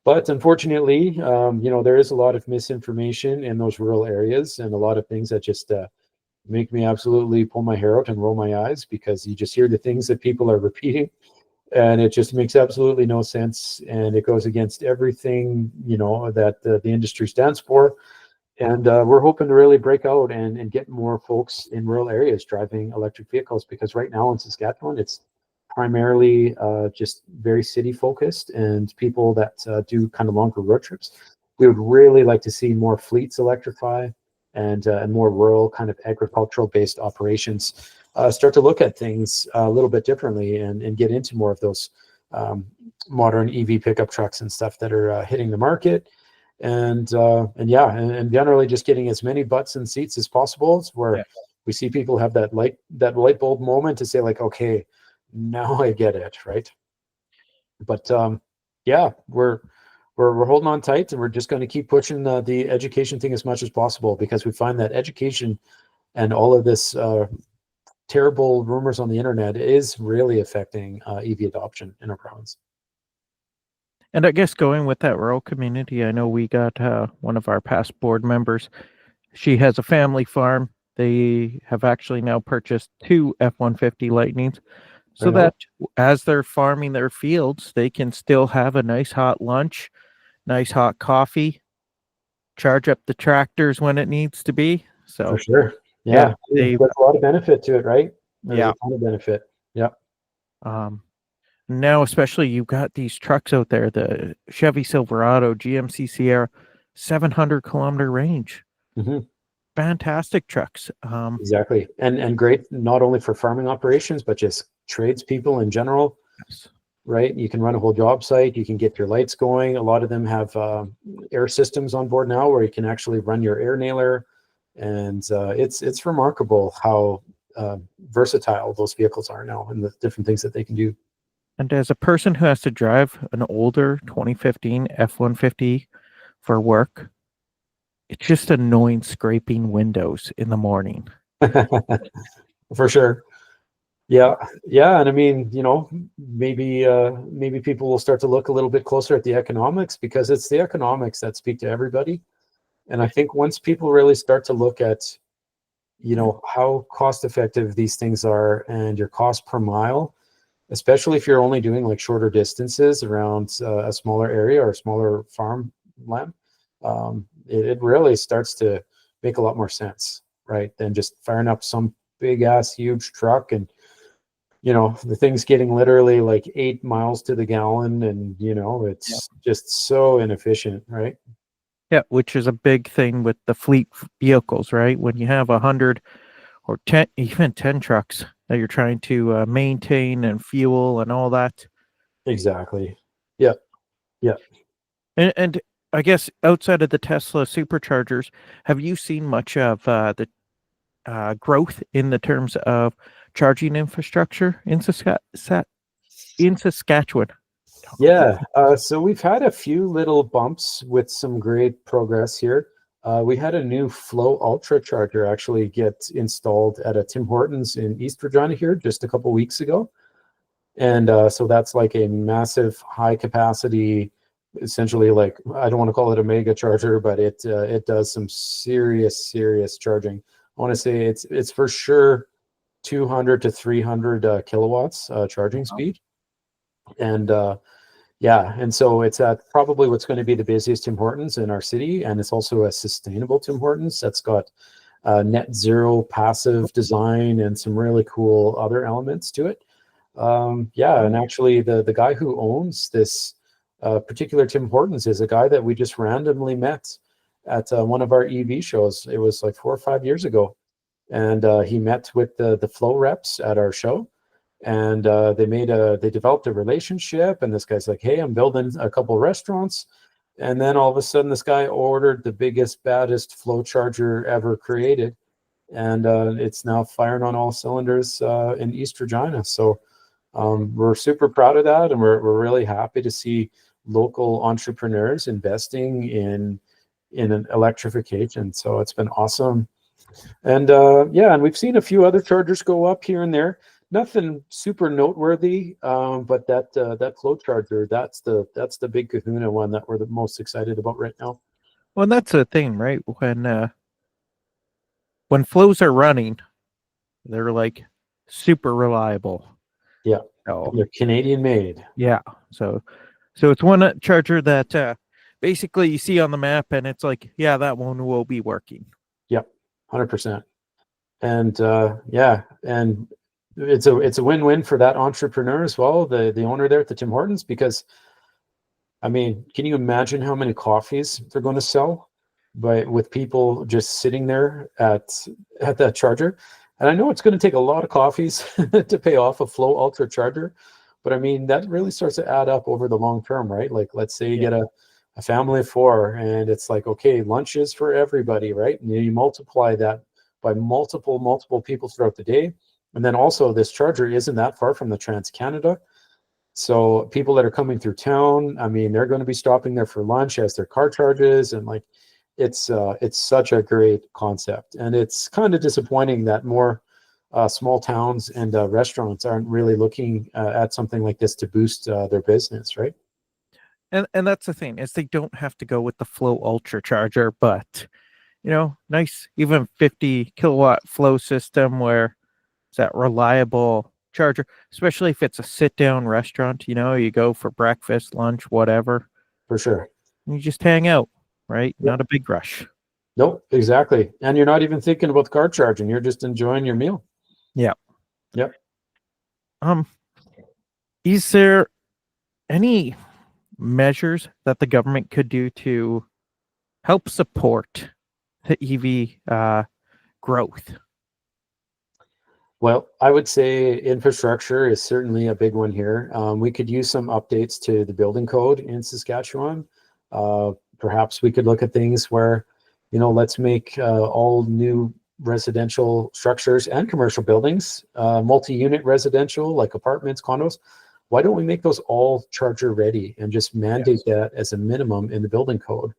But unfortunately, there is a lot of misinformation in those rural areas, and a lot of things that just make me absolutely pull my hair out and roll my eyes, because you just hear the things that people are repeating, and it just makes absolutely no sense, and it goes against everything that the industry stands for. And we're hoping to really break out and get more folks in rural areas driving electric vehicles, because right now in Saskatchewan, it's primarily just very city focused and people that do kind of longer road trips. We would really like to see more fleets electrify, and more rural kind of agricultural based operations start to look at things a little bit differently, and get into more of those modern EV pickup trucks and stuff that are hitting the market. And generally just getting as many butts and seats as possible, where we see people have that light bulb moment to say like, okay, now I get it, right? But we're holding on tight, and we're just going to keep pushing the education thing as much as possible, because we find that education and all of this terrible rumors on the internet is really affecting EV adoption in our province. And I guess going with that rural community, I know we got one of our past board members. She has a family farm. They have actually now purchased 2 F-150 Lightnings, so that as they're farming their fields, they can still have a nice hot lunch, nice hot coffee, charge up the tractors when it needs to be. So for sure. Yeah, there's a lot of benefit to it, right? There's a ton of benefit. Yeah. Now, especially, you've got these trucks out there, the Chevy Silverado, GMC Sierra. 700-kilometer range. Hmm. Fantastic trucks. Exactly. And great not only for farming operations, but just tradespeople in general, Yes. right? You can run a whole job site, you can get your lights going. A lot of them have air systems on board now where you can actually run your air nailer. And it's remarkable how versatile those vehicles are now and the different things that they can do. And as a person who has to drive an older 2015 F-150 for work, it's just annoying scraping windows in the morning. For sure. Yeah, yeah, and I mean, maybe people will start to look a little bit closer at the economics, because it's the economics that speak to everybody. And I think once people really start to look at, how cost effective these things are and your cost per mile, especially if you're only doing like shorter distances around a smaller area or a smaller farmland, it really starts to make a lot more sense, right? Than just firing up some big ass huge truck, and the thing's getting literally like 8 miles to the gallon, and Yeah. it's just so inefficient, right? Yeah, which is a big thing with the fleet vehicles, right? When you have 100 or 10, even 10 trucks that you're trying to maintain and fuel and all that. Exactly. Yeah. Yeah. And I guess outside of the Tesla superchargers, have you seen much of the growth in the terms of charging infrastructure in Saskatchewan? Yeah, so we've had a few little bumps with some great progress here. We had a new Flow Ultra charger actually get installed at a Tim Hortons in East Regina here just a couple weeks ago. And so that's like a massive high capacity, essentially, like, I don't want to call it a mega charger, but it does some serious charging. I want to say it's for sure 200 to 300 kilowatts charging speed. And yeah, and so it's at probably what's going to be the busiest Tim Hortons in our city, and it's also a sustainable Tim Hortons that's got net zero passive design and some really cool other elements to it. Yeah, and actually, the guy who owns this particular Tim Hortons is a guy that we just randomly met at one of our EV shows. It was like 4 or 5 years ago, and he met with the Flow reps at our show, and they developed a relationship. And this guy's like, "Hey, I'm building a couple restaurants," and then all of a sudden, this guy ordered the biggest, baddest flow charger ever created, and it's now firing on all cylinders in East Regina. So we're super proud of that, and we're really happy to see local entrepreneurs investing in an electrification. So it's been awesome. And yeah, and we've seen a few other chargers go up here and there. Nothing super noteworthy, but that flow charger, that's the big kahuna one that we're the most excited about right now. Well, that's the thing, right? When flows are running, they're like super reliable. Yeah, So they're Canadian made. yeah, so it's one charger that basically you see on the map, and it's like, yeah, that one will be working. Yep, 100%. And yeah, and it's a win-win for that entrepreneur as well, the owner there at the Tim Hortons, because I mean, can you imagine how many coffees they're going to sell with people just sitting there at that charger? And I know it's going to take a lot of coffees to pay off a Flow Ultra charger, but I mean, that really starts to add up over the long term, right? Like, let's say you get a family of four, and it's like, okay, lunches for everybody, right? And you multiply that by multiple people throughout the day. And then also, this charger isn't that far from the Trans-Canada. So people that are coming through town, I mean, they're going to be stopping there for lunch as their car charges, and like, it's such a great concept. And it's kind of disappointing that more small towns and restaurants aren't really looking at something like this to boost their business, right? And that's the thing, is they don't have to go with the Flow Ultra charger, but nice, even 50 kilowatt flow system where it's that reliable charger, especially if it's a sit down restaurant. You go for breakfast, lunch, whatever. For sure. And you just hang out, right? Yep. Not a big rush. Nope, exactly. And you're not even thinking about the car charging. You're just enjoying your meal. Yeah. Yep. Is there any measures that the government could do to help support the EV growth? Well, I would say infrastructure is certainly a big one here. We could use some updates to the building code in Saskatchewan. Perhaps we could look at things where, let's make all new residential structures and commercial buildings, multi-unit residential, like apartments, condos. Why don't we make those all charger ready and just mandate that as a minimum in the building code,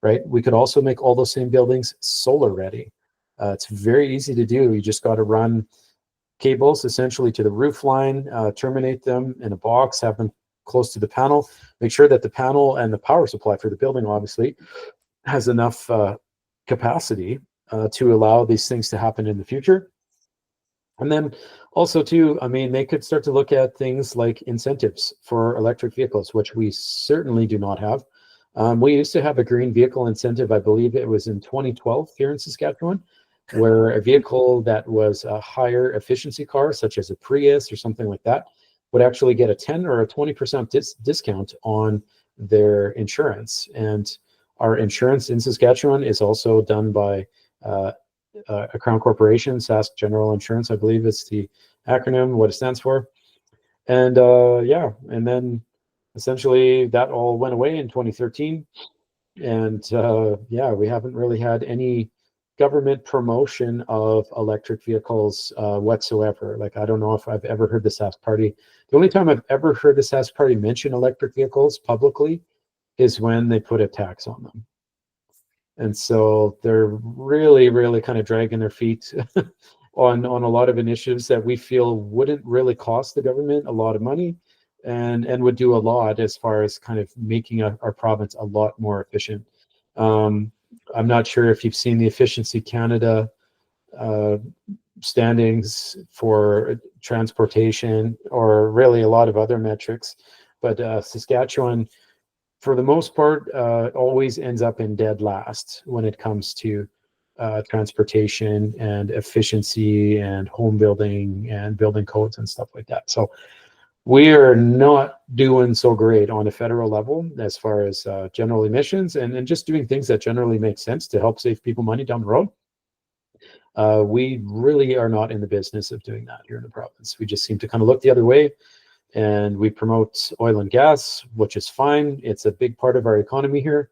right? We could also make all those same buildings solar ready. It's very easy to do. You just got to run cables essentially to the roof line, terminate them in a box, have them close to the panel, make sure that the panel and the power supply for the building obviously has enough capacity to allow these things to happen in the future. And then also too, I mean, they could start to look at things like incentives for electric vehicles, which we certainly do not have. We used to have a green vehicle incentive, I believe it was in 2012 here in Saskatchewan, where a vehicle that was a higher efficiency car, such as a Prius or something like that, would actually get a 10 or a 20% discount on their insurance. And our insurance in Saskatchewan is also done by a Crown Corporation, Sask General Insurance, I believe is the acronym, what it stands for. And and then essentially that all went away in 2013. And we haven't really had any government promotion of electric vehicles whatsoever. Like, I don't know if I've ever heard the Sask Party. The only time I've ever heard the Sask Party mention electric vehicles publicly is when they put a tax on them. And so they're really, really kind of dragging their feet on a lot of initiatives that we feel wouldn't really cost the government a lot of money and would do a lot as far as kind of making our province a lot more efficient. I'm not sure if you've seen the Efficiency Canada standings for transportation or really a lot of other metrics, but Saskatchewan, for the most part, always ends up in dead last when it comes to transportation and efficiency and home building and building codes and stuff like that. So we are not doing so great on a federal level as far as general emissions and just doing things that generally make sense to help save people money down the road. We really are not in the business of doing that here in the province. We just seem to kind of look the other way, and we promote oil and gas, which is fine. It's a big part of our economy here,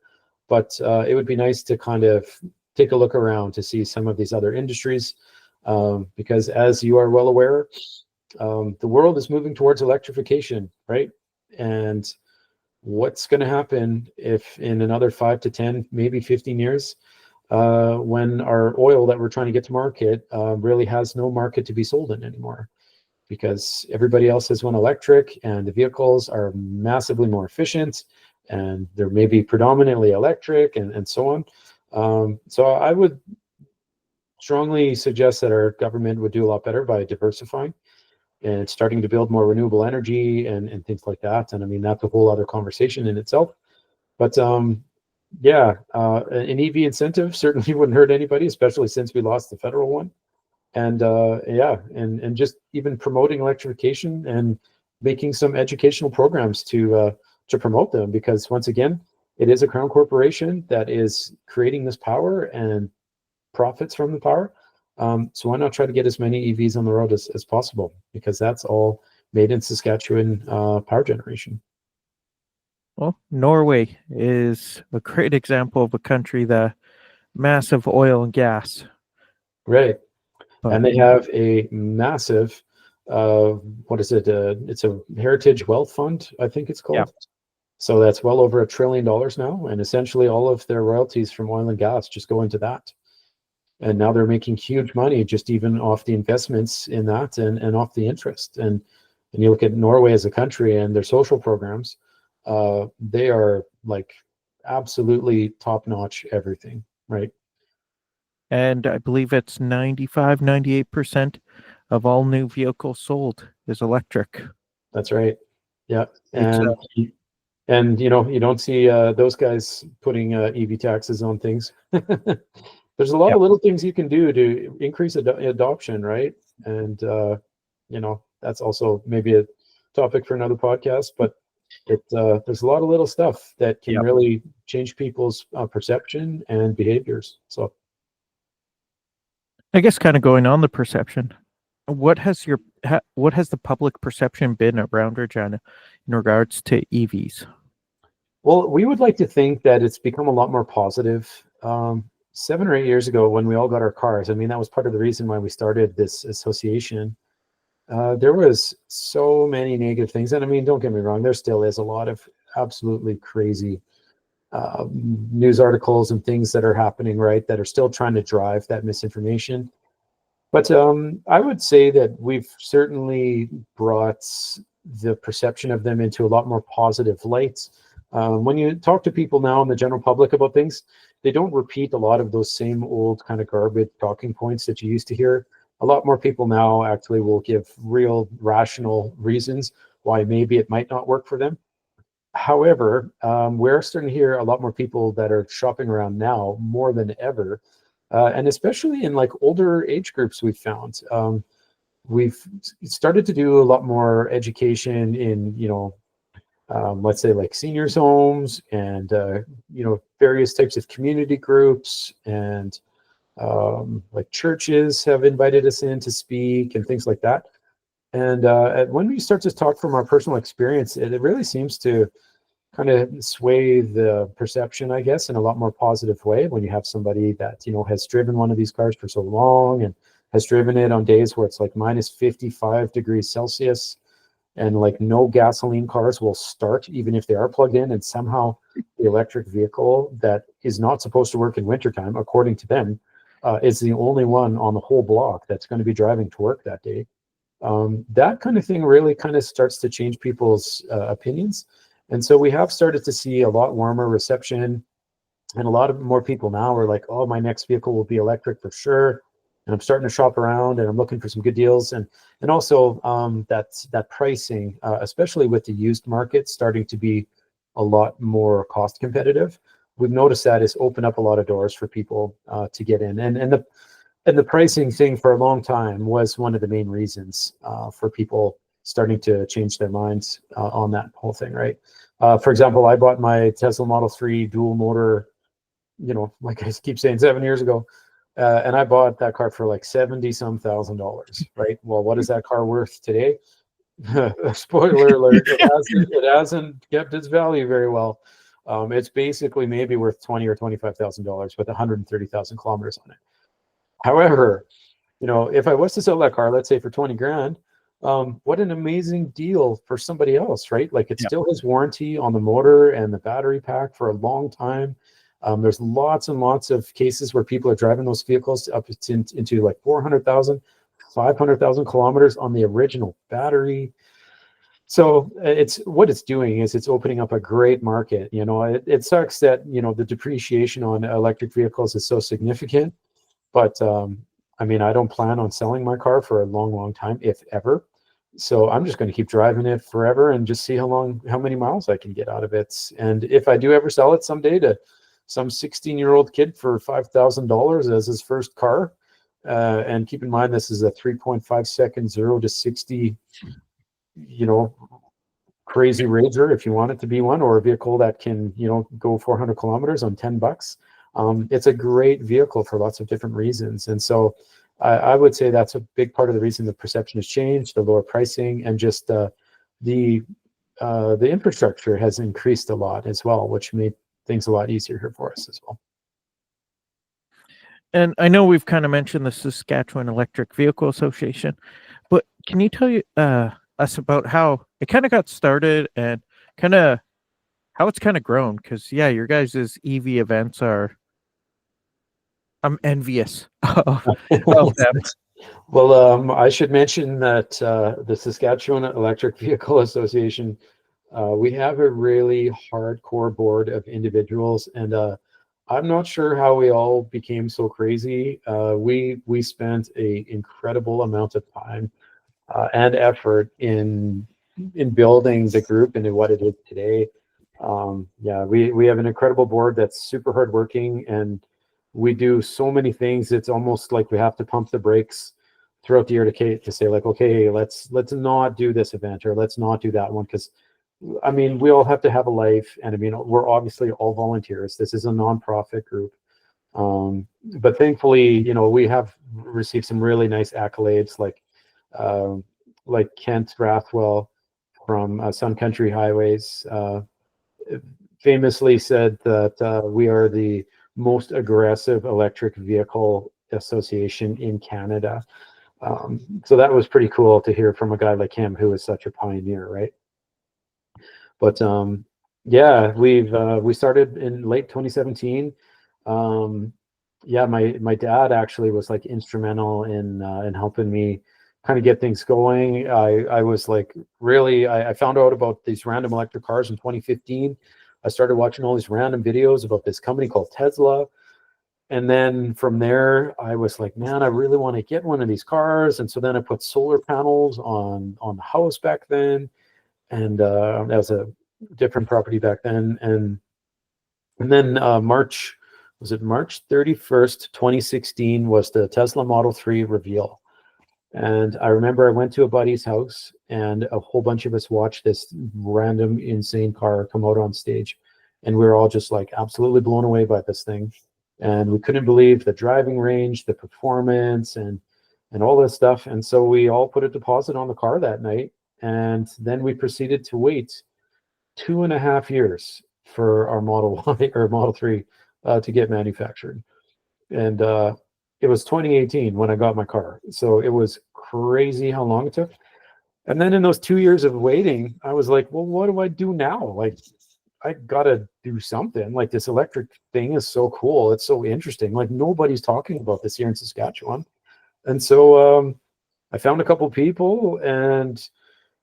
but it would be nice to kind of take a look around to see some of these other industries, because as you are well aware, the world is moving towards electrification, right? And what's going to happen if in another 5 to 10, maybe 15 years, when our oil that we're trying to get to market really has no market to be sold in anymore, because everybody else has went electric and the vehicles are massively more efficient and they're maybe predominantly electric and so on. So I would strongly suggest that our government would do a lot better by diversifying and starting to build more renewable energy and things like that. And I mean, that's a whole other conversation in itself. But an EV incentive certainly wouldn't hurt anybody, especially since we lost the federal one. And and just even promoting electrification and making some educational programs to promote them, because once again, it is a Crown Corporation that is creating this power and profits from the power. So why not try to get as many EVs on the road as possible, because that's all made in Saskatchewan power generation. Well, Norway is a great example of a country that massive oil and gas. Right. But, and they have a massive, what is it? It's a Heritage Wealth Fund, I think it's called. Yeah. So that's well over $1 trillion now. And essentially all of their royalties from oil and gas just go into that. And now they're making huge money just even off the investments in that and off the interest. And you look at Norway as a country and their social programs, they are like absolutely top-notch everything, right? And I believe it's 95, 98% of all new vehicles sold is electric. That's right. Yeah. And you know, you don't see those guys putting EV taxes on things. There's a lot of little things you can do to increase adoption, right? And you know, that's also maybe a topic for another podcast. But there's a lot of little stuff that can Yep. really change people's perception and behaviors. So I guess kind of going on the perception, what has what has the public perception been around Regina in regards to EVs? well, we would like to think that it's become a lot more positive. 7 or 8 years ago, when we all got our cars, I mean, that was part of the reason why we started this association. There was so many negative things, and I mean, don't get me wrong, there still is a lot of absolutely crazy news articles and things that are happening, right, that are still trying to drive that misinformation. But I would say that we've certainly brought the perception of them into a lot more positive light. When you talk to people now in the general public about things, they don't repeat a lot of those same old kind of garbage talking points that you used to hear. A lot more people now actually will give real rational reasons why maybe it might not work for them. However, we're starting to hear a lot more people that are shopping around now more than ever, and especially in like older age groups. We've found we've started to do a lot more education in, let's say like seniors homes and various types of community groups, and like churches have invited us in to speak and things like that. And when we start to talk from our personal experience, it really seems to kind of sway the perception, I guess, in a lot more positive way when you have somebody that, has driven one of these cars for so long and has driven it on days where it's like minus 55 degrees Celsius, and like no gasoline cars will start even if they are plugged in, and somehow the electric vehicle that is not supposed to work in wintertime, according to them, is the only one on the whole block that's going to be driving to work that day. That kind of thing really kind of starts to change people's opinions. And so we have started to see a lot warmer reception, and a lot of more people now are like, oh, my next vehicle will be electric for sure. And I'm starting to shop around and I'm looking for some good deals. And also that pricing, especially with the used market starting to be a lot more cost competitive. We've noticed that has opened up a lot of doors for people to get in. And the pricing thing for a long time was one of the main reasons for people starting to change their minds on that whole thing, right? For example, I bought my Tesla Model 3 dual motor, like I keep saying, 7 years ago. And I bought that car for like $70-some thousand, right? Well, what is that car worth today? Spoiler alert, it hasn't kept its value very well. It's basically maybe worth $20,000 or $25,000 with 130,000 kilometers on it. However, if I was to sell that car, let's say for 20 grand, what an amazing deal for somebody else, right? Like it still has warranty on the motor and the battery pack for a long time. There's lots and lots of cases where people are driving those vehicles up into like 400,000, 500,000 kilometers on the original battery. So what it's doing is it's opening up a great market. It sucks that, the depreciation on electric vehicles is so significant, but I mean, I don't plan on selling my car for a long, long time, if ever. So I'm just going to keep driving it forever and just see how many miles I can get out of it. And if I do ever sell it someday to some 16-year-old kid for $5,000 as his first car, and keep in mind, this is a 3.5 second 0 to 60, crazy rager, if you want it to be one, or a vehicle that can, go 400 kilometers on $10. It's a great vehicle for lots of different reasons. And so I would say that's a big part of the reason the perception has changed, the lower pricing, and just the infrastructure has increased a lot as well, which made things a lot easier here for us as well. And I know we've kind of mentioned the Saskatchewan Electric Vehicle Association, but can you tell us about how it kind of got started and kind of how it's kind of grown? Because your guys' EV events I'm envious of them. Well, I should mention that the Saskatchewan Electric Vehicle Association, we have a really hardcore board of individuals, and I'm not sure how we all became so crazy. We spent an incredible amount of time and effort in building the group into what it is today. We have an incredible board that's super hardworking, and we do so many things. It's almost like we have to pump the brakes throughout the year to say like, okay, let's not do this event, or let's not do that one, because I mean, we all have to have a life, and I mean, we're obviously all volunteers. This is a nonprofit group. But thankfully, you know, we have received some really nice accolades, um, like Kent Rathwell from Sun Country Highways famously said that we are the most aggressive electric vehicle association in Canada. So that was pretty cool to hear from a guy like him who is such a pioneer, right? But yeah, we started in late 2017. Yeah, my dad actually was like instrumental in helping me kind of get things going. I was like really I found out about these random electric cars in 2015. I started watching all these random videos about this company called Tesla. And then from there, I was like, man, I really want to get one of these cars. And so then I put solar panels on the house back then, and that was a different property back then. And then March, was it March 31st, 2016 was the Tesla Model 3 reveal. And I remember I went to a buddy's house and a whole bunch of us watched this random insane car come out on stage. And we were all just like absolutely blown away by this thing. And we couldn't believe the driving range, the performance, and all this stuff. And so we all put a deposit on the car that night. And then we proceeded to wait 2.5 years for our Model Y or Model 3 to get manufactured. And it was 2018 when I got my car. So it was crazy how long it took. And then in those 2 years of waiting, I was like, well, what do I do now? Like, I gotta do something. Like, this electric thing is so cool. It's so interesting. Like, nobody's talking about this here in Saskatchewan. And so I found a couple people, and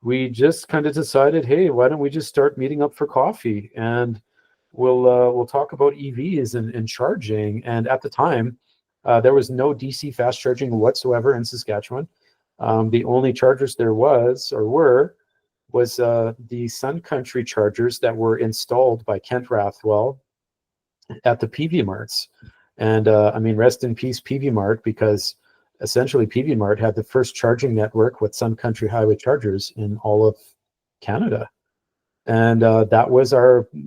we just kind of decided, hey, why don't we just start meeting up for coffee, and we'll talk about EVs and charging. And at the time, there was no DC fast charging whatsoever in Saskatchewan. The only chargers there was the Sun Country chargers that were installed by Kent Rathwell at the PV Marts. And I mean, rest in peace, PV Mart, because essentially PV Mart had the first charging network with Sun Country highway chargers in all of Canada. And that was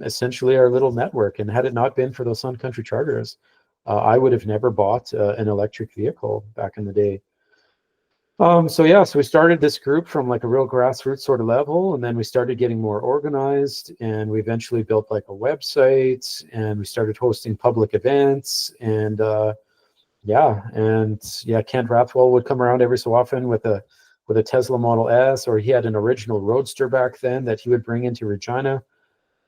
essentially our little network. And had it not been for those Sun Country chargers, I would have never bought an electric vehicle back in the day. So yeah, so we started this group from like a real grassroots sort of level, and then we started getting more organized, and we eventually built like a website, and we started hosting public events, and yeah, Kent Rathwell would come around every so often with a Tesla Model S, or he had an original Roadster back then that he would bring into Regina.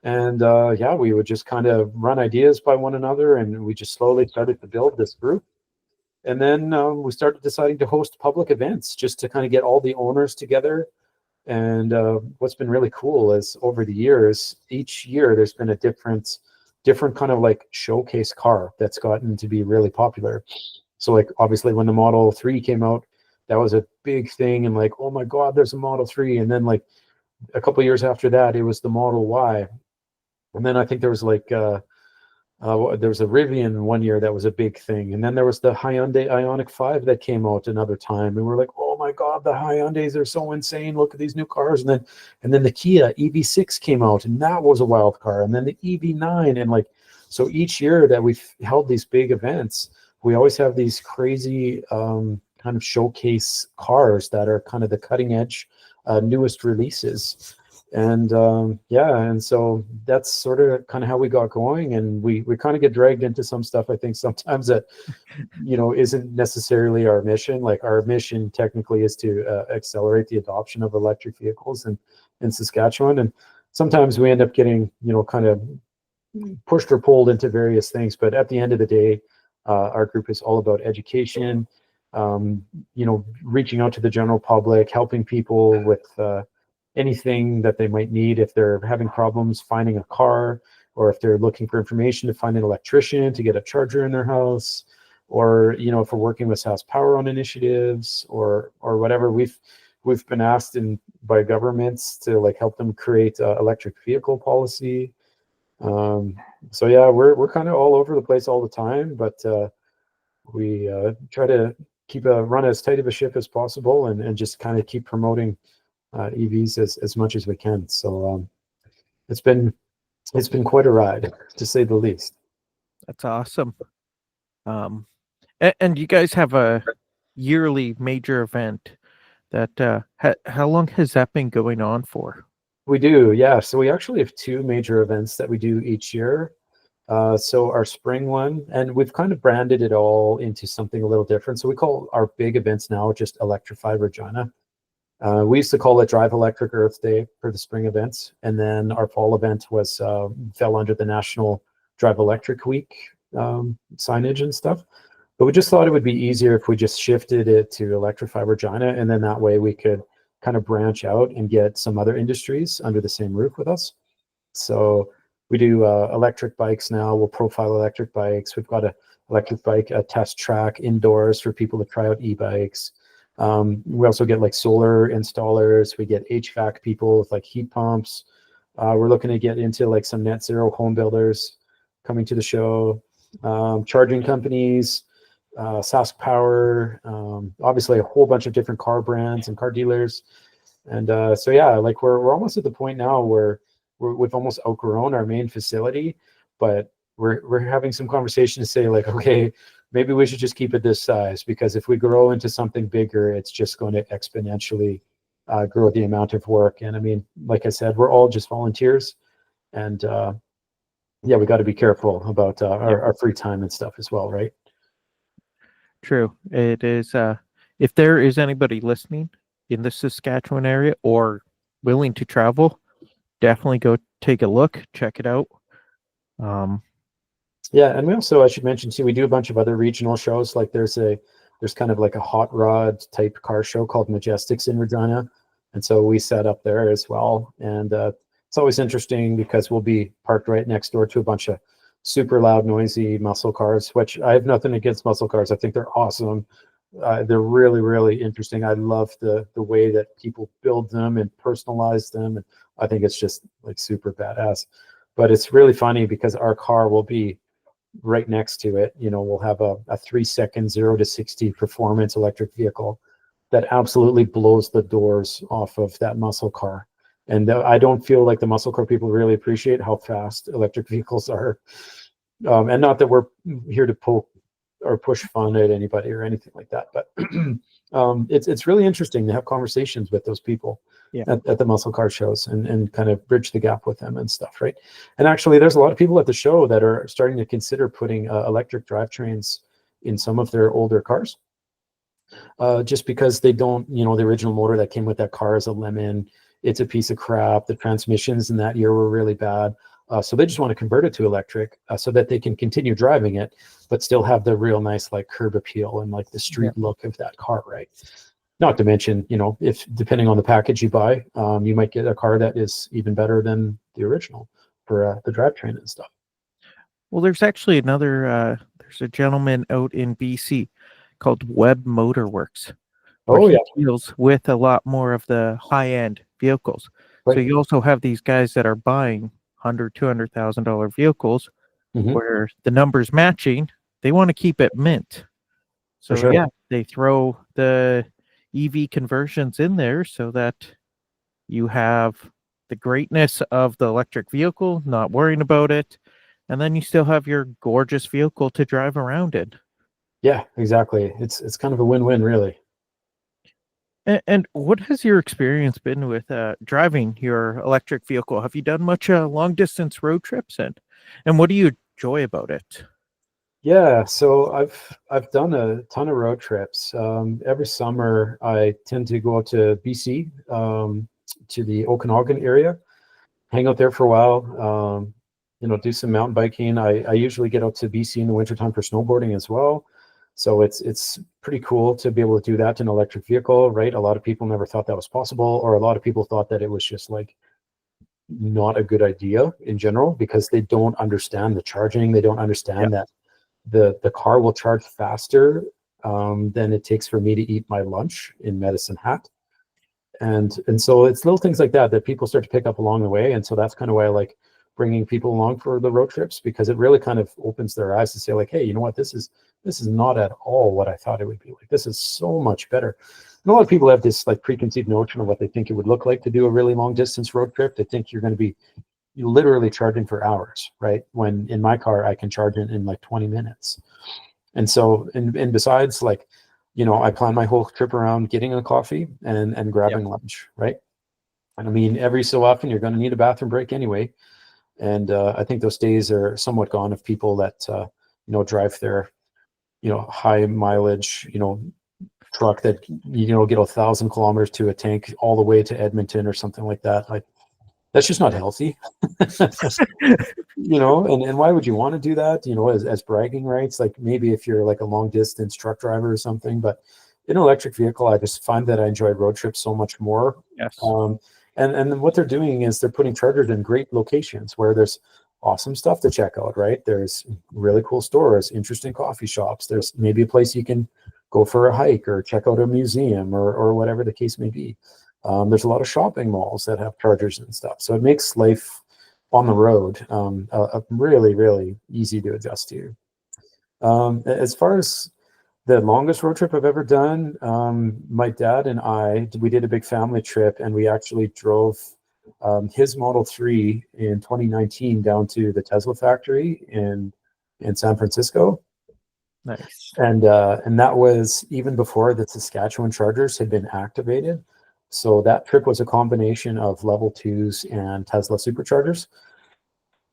And yeah, we would just kind of run ideas by one another, and we just slowly started to build this group. And then we started deciding to host public events just to kind of get all the owners together. And what's been really cool is over the years, each year there's been a different kind of like showcase car that's gotten to be really popular. So like obviously when the Model 3 came out, that was a big thing, and like, oh my God, there's a Model 3. And then like a couple of years after that, it was the Model Y. And then I think there was like there was a Rivian one year that was a big thing, and then there was the Hyundai Ioniq 5 that came out another time, and we're like, oh my God, the Hyundais are so insane! Look at these new cars. And then the Kia EV6 came out, and that was a wild car. And then the EV9, and like, so each year that we've held these big events, we always have these crazy kind of showcase cars that are kind of the cutting edge, newest releases. And yeah, and so that's sort of kind of how we got going, and we kind of get dragged into some stuff, I think, sometimes that isn't necessarily our mission. Like, our mission technically is to accelerate the adoption of electric vehicles in Saskatchewan, and sometimes we end up getting kind of pushed or pulled into various things. But at the end of the day, our group is all about education, reaching out to the general public, helping people with anything that they might need if they're having problems finding a car, or if they're looking for information to find an electrician to get a charger in their house, or if we're working with Sask Power on initiatives or whatever. We've been asked by governments to like help them create electric vehicle policy. So yeah, we're kind of all over the place all the time, but we try to run as tight of a ship as possible, and just kind of keep promoting EVs as much as we can. So it's been quite a ride, to say the least. That's awesome. And you guys have a yearly major event that how long has that been going on for? We do, yeah. So we actually have two major events that we do each year. So our spring one, and we've kind of branded it all into something a little different. So we call our big events now just Electrify Regina. We used to call it Drive Electric Earth Day for the spring events, and then our fall event was fell under the National Drive Electric Week signage and stuff. But we just thought it would be easier if we just shifted it to Electrify Regina, and then that way we could kind of branch out and get some other industries under the same roof with us. So we do electric bikes now. We'll profile electric bikes. We've got a electric bike test track indoors for people to try out e-bikes. We also get like solar installers. We get HVAC people with like heat pumps. We're looking to get into like some net zero home builders coming to the show, charging companies, Sask Power, obviously a whole bunch of different car brands and car dealers. And so, yeah, like we're almost at the point now where we've almost outgrown our main facility, but we're having some conversation to say like, okay, maybe we should just keep it this size, because if we grow into something bigger, it's just going to exponentially grow the amount of work. And I mean, like I said, we're all just volunteers, and yeah, we got to be careful about our free time and stuff as well, right? True. It is. If there is anybody listening in the Saskatchewan area or willing to travel, definitely go take a look, check it out. Yeah, and we also, I should mention too, we do a bunch of other regional shows. Like there's kind of like a hot rod type car show called Majestics in Regina, and so we set up there as well. And it's always interesting because we'll be parked right next door to a bunch of super loud, noisy muscle cars, which I have nothing against muscle cars. I think they're awesome. They're really, really interesting. I love the way that people build them and personalize them, and I think it's just like super badass. But it's really funny because our car will be right next to it. You know, we'll have a 3-second 0 to 60 performance electric vehicle that absolutely blows the doors off of that muscle car. And I don't feel like the muscle car people really appreciate how fast electric vehicles are. And not that we're here to poke or push fun at anybody or anything like that, but it's really interesting to have conversations with those people at the muscle car shows and kind of bridge the gap with them and stuff, right? And actually, there's a lot of people at the show that are starting to consider putting electric drivetrains in some of their older cars, just because they don't, you know, the original motor that came with that car is a lemon. It's a piece of crap. The transmissions in that year were really bad. So they just want to convert it to electric so that they can continue driving it, but still have the real nice like curb appeal and like the street look of that car, right? Not to mention, you know, if depending on the package you buy, you might get a car that is even better than the original for the drivetrain and stuff. Well, there's actually another. There's a gentleman out in BC called Webb Motor Works. Oh yeah, deals with a lot more of the high-end vehicles. Right. So you also have these guys that are buying $100,000-$200,000 vehicles where the numbers matching. They want to keep it mint. So sure. they throw the EV conversions in there so that you have the greatness of the electric vehicle, not worrying about it, and then you still have your gorgeous vehicle to drive around in. Yeah, exactly. It's kind of a win-win, really. And what has your experience been with driving your electric vehicle? Have you done much long distance road trips, and what do you enjoy about it? Yeah, so I've done a ton of road trips. Every summer, I tend to go out to BC, to the Okanagan area, hang out there for a while. You know, do some mountain biking. I usually get out to BC in the wintertime for snowboarding as well. So it's pretty cool to be able to do that in an electric vehicle, right? A lot of people never thought that was possible, or a lot of people thought that it was just like not a good idea in general because they don't understand the charging. They don't understand that the car will charge faster than it takes for me to eat my lunch in Medicine Hat. And so it's little things like that people start to pick up along the way. And so that's kind of why I like bringing people along for the road trips, because it really kind of opens their eyes to say like, hey, you know what, this is not at all what I thought it would be like. This is so much better. And a lot of people have this like preconceived notion of what they think it would look like to do a really long distance road trip. They think you're going to be, literally charging for hours, right? When in my car, I can charge it in like 20 minutes. And so, and besides, like, I plan my whole trip around getting a coffee and grabbing lunch, right? And I mean, every so often you're going to need a bathroom break anyway. And I think those days are somewhat gone of people that, drive their, high mileage, truck that, get 1,000 kilometers to a tank all the way to Edmonton or something like that. Like, that's just not healthy. And why would you want to do that, as bragging rights? Like, maybe if you're like a long distance truck driver or something, but in an electric vehicle, I just find that I enjoy road trips so much more. Yes. And what they're doing is they're putting chargers in great locations where there's awesome stuff to check out, right? There's really cool stores, interesting coffee shops. There's maybe a place you can go for a hike or check out a museum or whatever the case may be. There's a lot of shopping malls that have chargers and stuff. So it makes life on the road really, really easy to adjust to. As far as the longest road trip I've ever done, my dad and we did a big family trip, and we actually drove his Model 3 in 2019 down to the Tesla factory in San Francisco. Nice. And that was even before the Saskatchewan chargers had been activated. So that trip was a combination of level 2s and Tesla superchargers.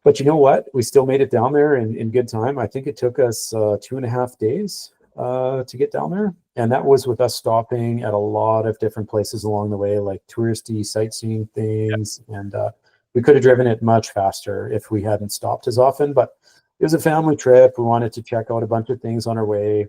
But you know what? We still made it down there in good time. I think it took us 2.5 days to get down there. And that was with us stopping at a lot of different places along the way, like touristy sightseeing things. Yep. And we could have driven it much faster if we hadn't stopped as often. But it was a family trip. We wanted to check out a bunch of things on our way.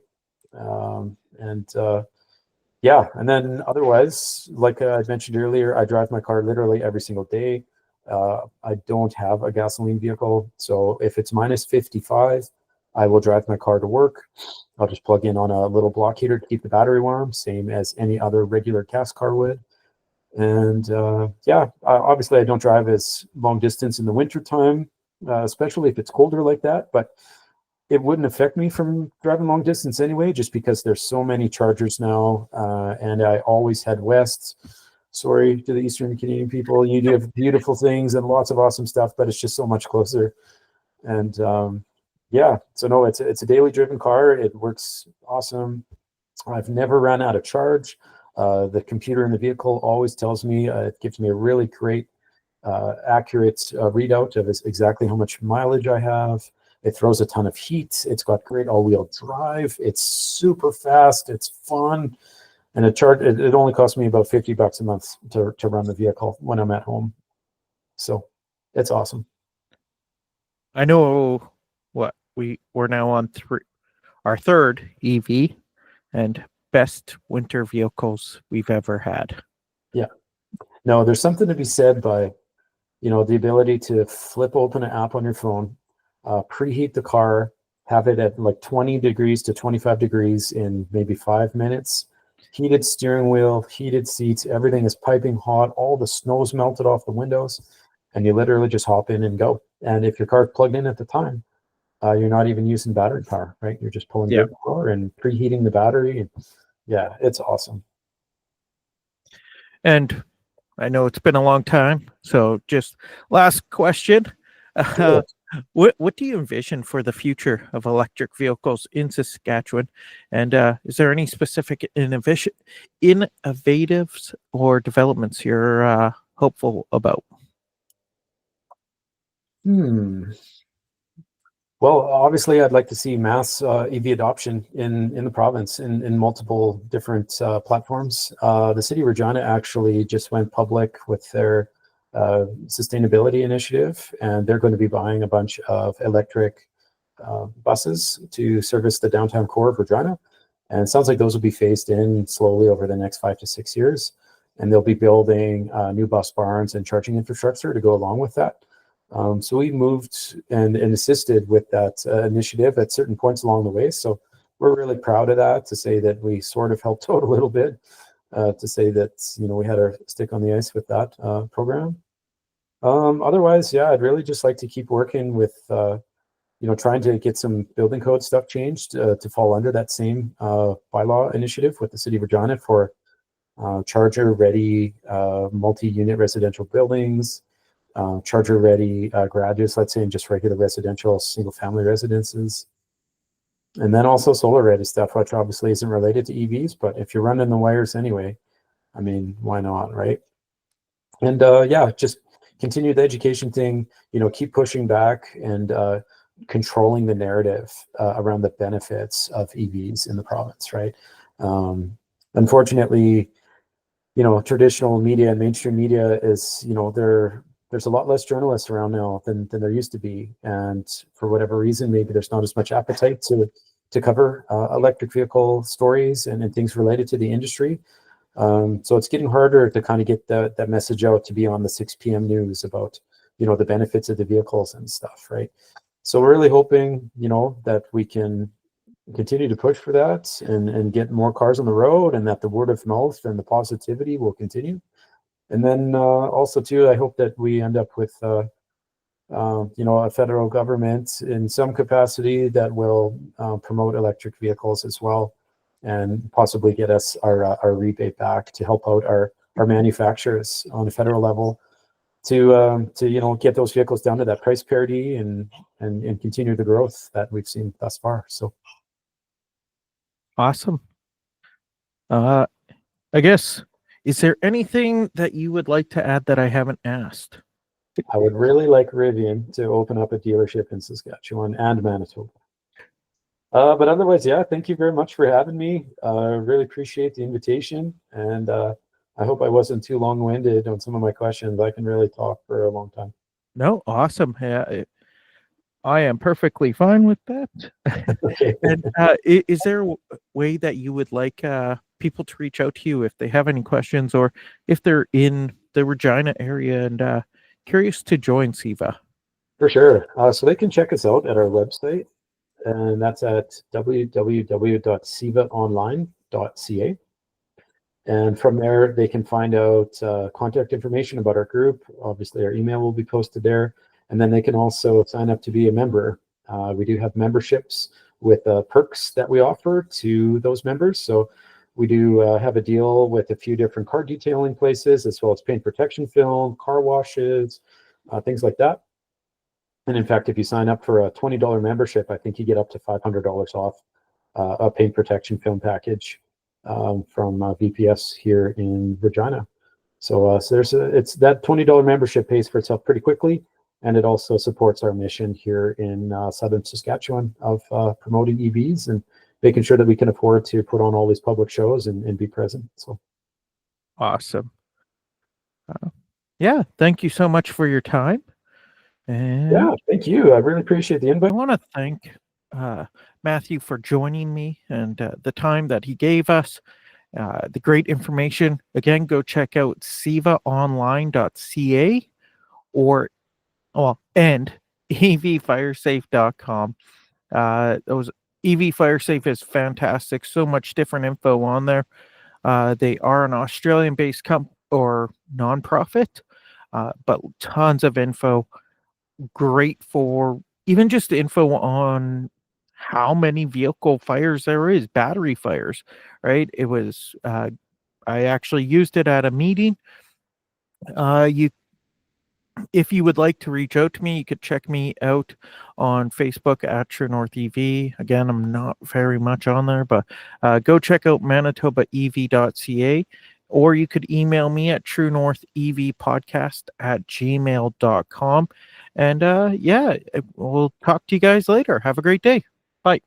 Yeah, and then otherwise, like I mentioned earlier, I drive my car literally every single day. I don't have a gasoline vehicle, so if it's minus 55, I will drive my car to work. I'll just plug in on a little block heater to keep the battery warm, same as any other regular gas car would. And obviously I don't drive as long distance in the winter time, especially if it's colder like that, but it wouldn't affect me from driving long distance anyway, just because there's so many chargers now, and I always head west. Sorry to the Eastern Canadian people. You do have beautiful things and lots of awesome stuff, but it's just so much closer. And so no, it's a daily driven car. It works awesome. I've never ran out of charge. The computer in the vehicle always tells me, it gives me a really great, accurate readout of exactly how much mileage I have. It throws a ton of heat. It's got great all-wheel drive. It's super fast. It's fun. And it only costs me about $50 a month to run the vehicle when I'm at home. So it's awesome. I know we're now on our third EV and best winter vehicles we've ever had. Yeah. No, there's something to be said by, the ability to flip open an app on your phone, preheat the car, have it at like 20 degrees to 25 degrees in maybe 5 minutes, heated steering wheel, heated seats, everything is piping hot, all the snow's melted off the windows, and you literally just hop in and go. And if your car's plugged in at the time, you're not even using battery power, right? You're just pulling your power and preheating the battery. And yeah, it's awesome. And I know it's been a long time, so just last question. Sure. What do you envision for the future of electric vehicles in Saskatchewan? And is there any specific innovatives or developments you're hopeful about? Well, obviously, I'd like to see mass EV adoption in the province in multiple different platforms. The city of Regina actually just went public with their sustainability initiative, and they're going to be buying a bunch of electric buses to service the downtown core of Regina. And it sounds like those will be phased in slowly over the next 5 to 6 years. And they'll be building new bus barns and charging infrastructure to go along with that. So we moved and assisted with that initiative at certain points along the way. So we're really proud of that, to say that we sort of helped out a little bit, to say that, we had our stick on the ice with that program. Otherwise, I'd really just like to keep working with, trying to get some building code stuff changed to fall under that same bylaw initiative with the city of Regina for charger-ready multi-unit residential buildings. charger-ready garages, let's say in just regular residential single-family residences. And then also solar-ready stuff, which obviously isn't related to EVs, but if you're running the wires anyway, I mean, why not, right? And yeah, just continue the education thing, keep pushing back and controlling the narrative around the benefits of EVs in the province, right? Unfortunately, traditional media and mainstream media is, there's a lot less journalists around now than there used to be. And for whatever reason, maybe there's not as much appetite to cover electric vehicle stories and things related to the industry. So it's getting harder to kind of get that message out to be on the 6 p.m. news about, the benefits of the vehicles and stuff, right? So we're really hoping, that we can continue to push for that and get more cars on the road, and that the word of mouth and the positivity will continue. And then also too, I hope that we end up with, a federal government in some capacity that will promote electric vehicles as well, and possibly get us our rebate back to help out our manufacturers on a federal level to get those vehicles down to that price parity and continue the growth that we've seen thus far. So Awesome. I guess, is there anything that you would like to add that I haven't asked? I would really like Rivian to open up a dealership in Saskatchewan and Manitoba. But otherwise, yeah, thank you very much for having me. Really appreciate the invitation, and I hope I wasn't too long-winded on some of my questions. I can really talk for a long time. No, awesome. Yeah, I am perfectly fine with that. Okay. And is there a way that you would like people to reach out to you if they have any questions, or if they're in the Regina area and curious to join SEVA? For sure. So they can check us out at our website, and that's at www.sevaonline.ca. And from there, they can find out contact information about our group. Obviously, our email will be posted there. And then they can also sign up to be a member. We do have memberships with perks that we offer to those members. So we do have a deal with a few different car detailing places, as well as paint protection film, car washes, things like that. And in fact, if you sign up for a $20 membership, I think you get up to $500 off a paint protection film package from VPS here in Regina. So it's that $20 membership pays for itself pretty quickly, and it also supports our mission here in southern Saskatchewan of promoting EVs and making sure that we can afford to put on all these public shows and be present. So Awesome. Yeah, thank you so much for your time. And yeah, thank you. I really appreciate the I invite. want to thank Matthew for joining me and the time that he gave us, the great information. Again, go check out sevaonline.ca and evfiresafe.com. Those EV FireSafe is fantastic. So much different info on there. They are an Australian-based or nonprofit, but tons of info. Great for even just info on how many vehicle fires there is, battery fires, right? It was, I actually used it at a meeting. If you would like to reach out to me, you could check me out on Facebook at True North EV. Again, I'm not very much on there, but go check out manitobaev.ca, or you could email me at truenorthevpodcast@gmail.com. And yeah, we'll talk to you guys later. Have a great day. Bye.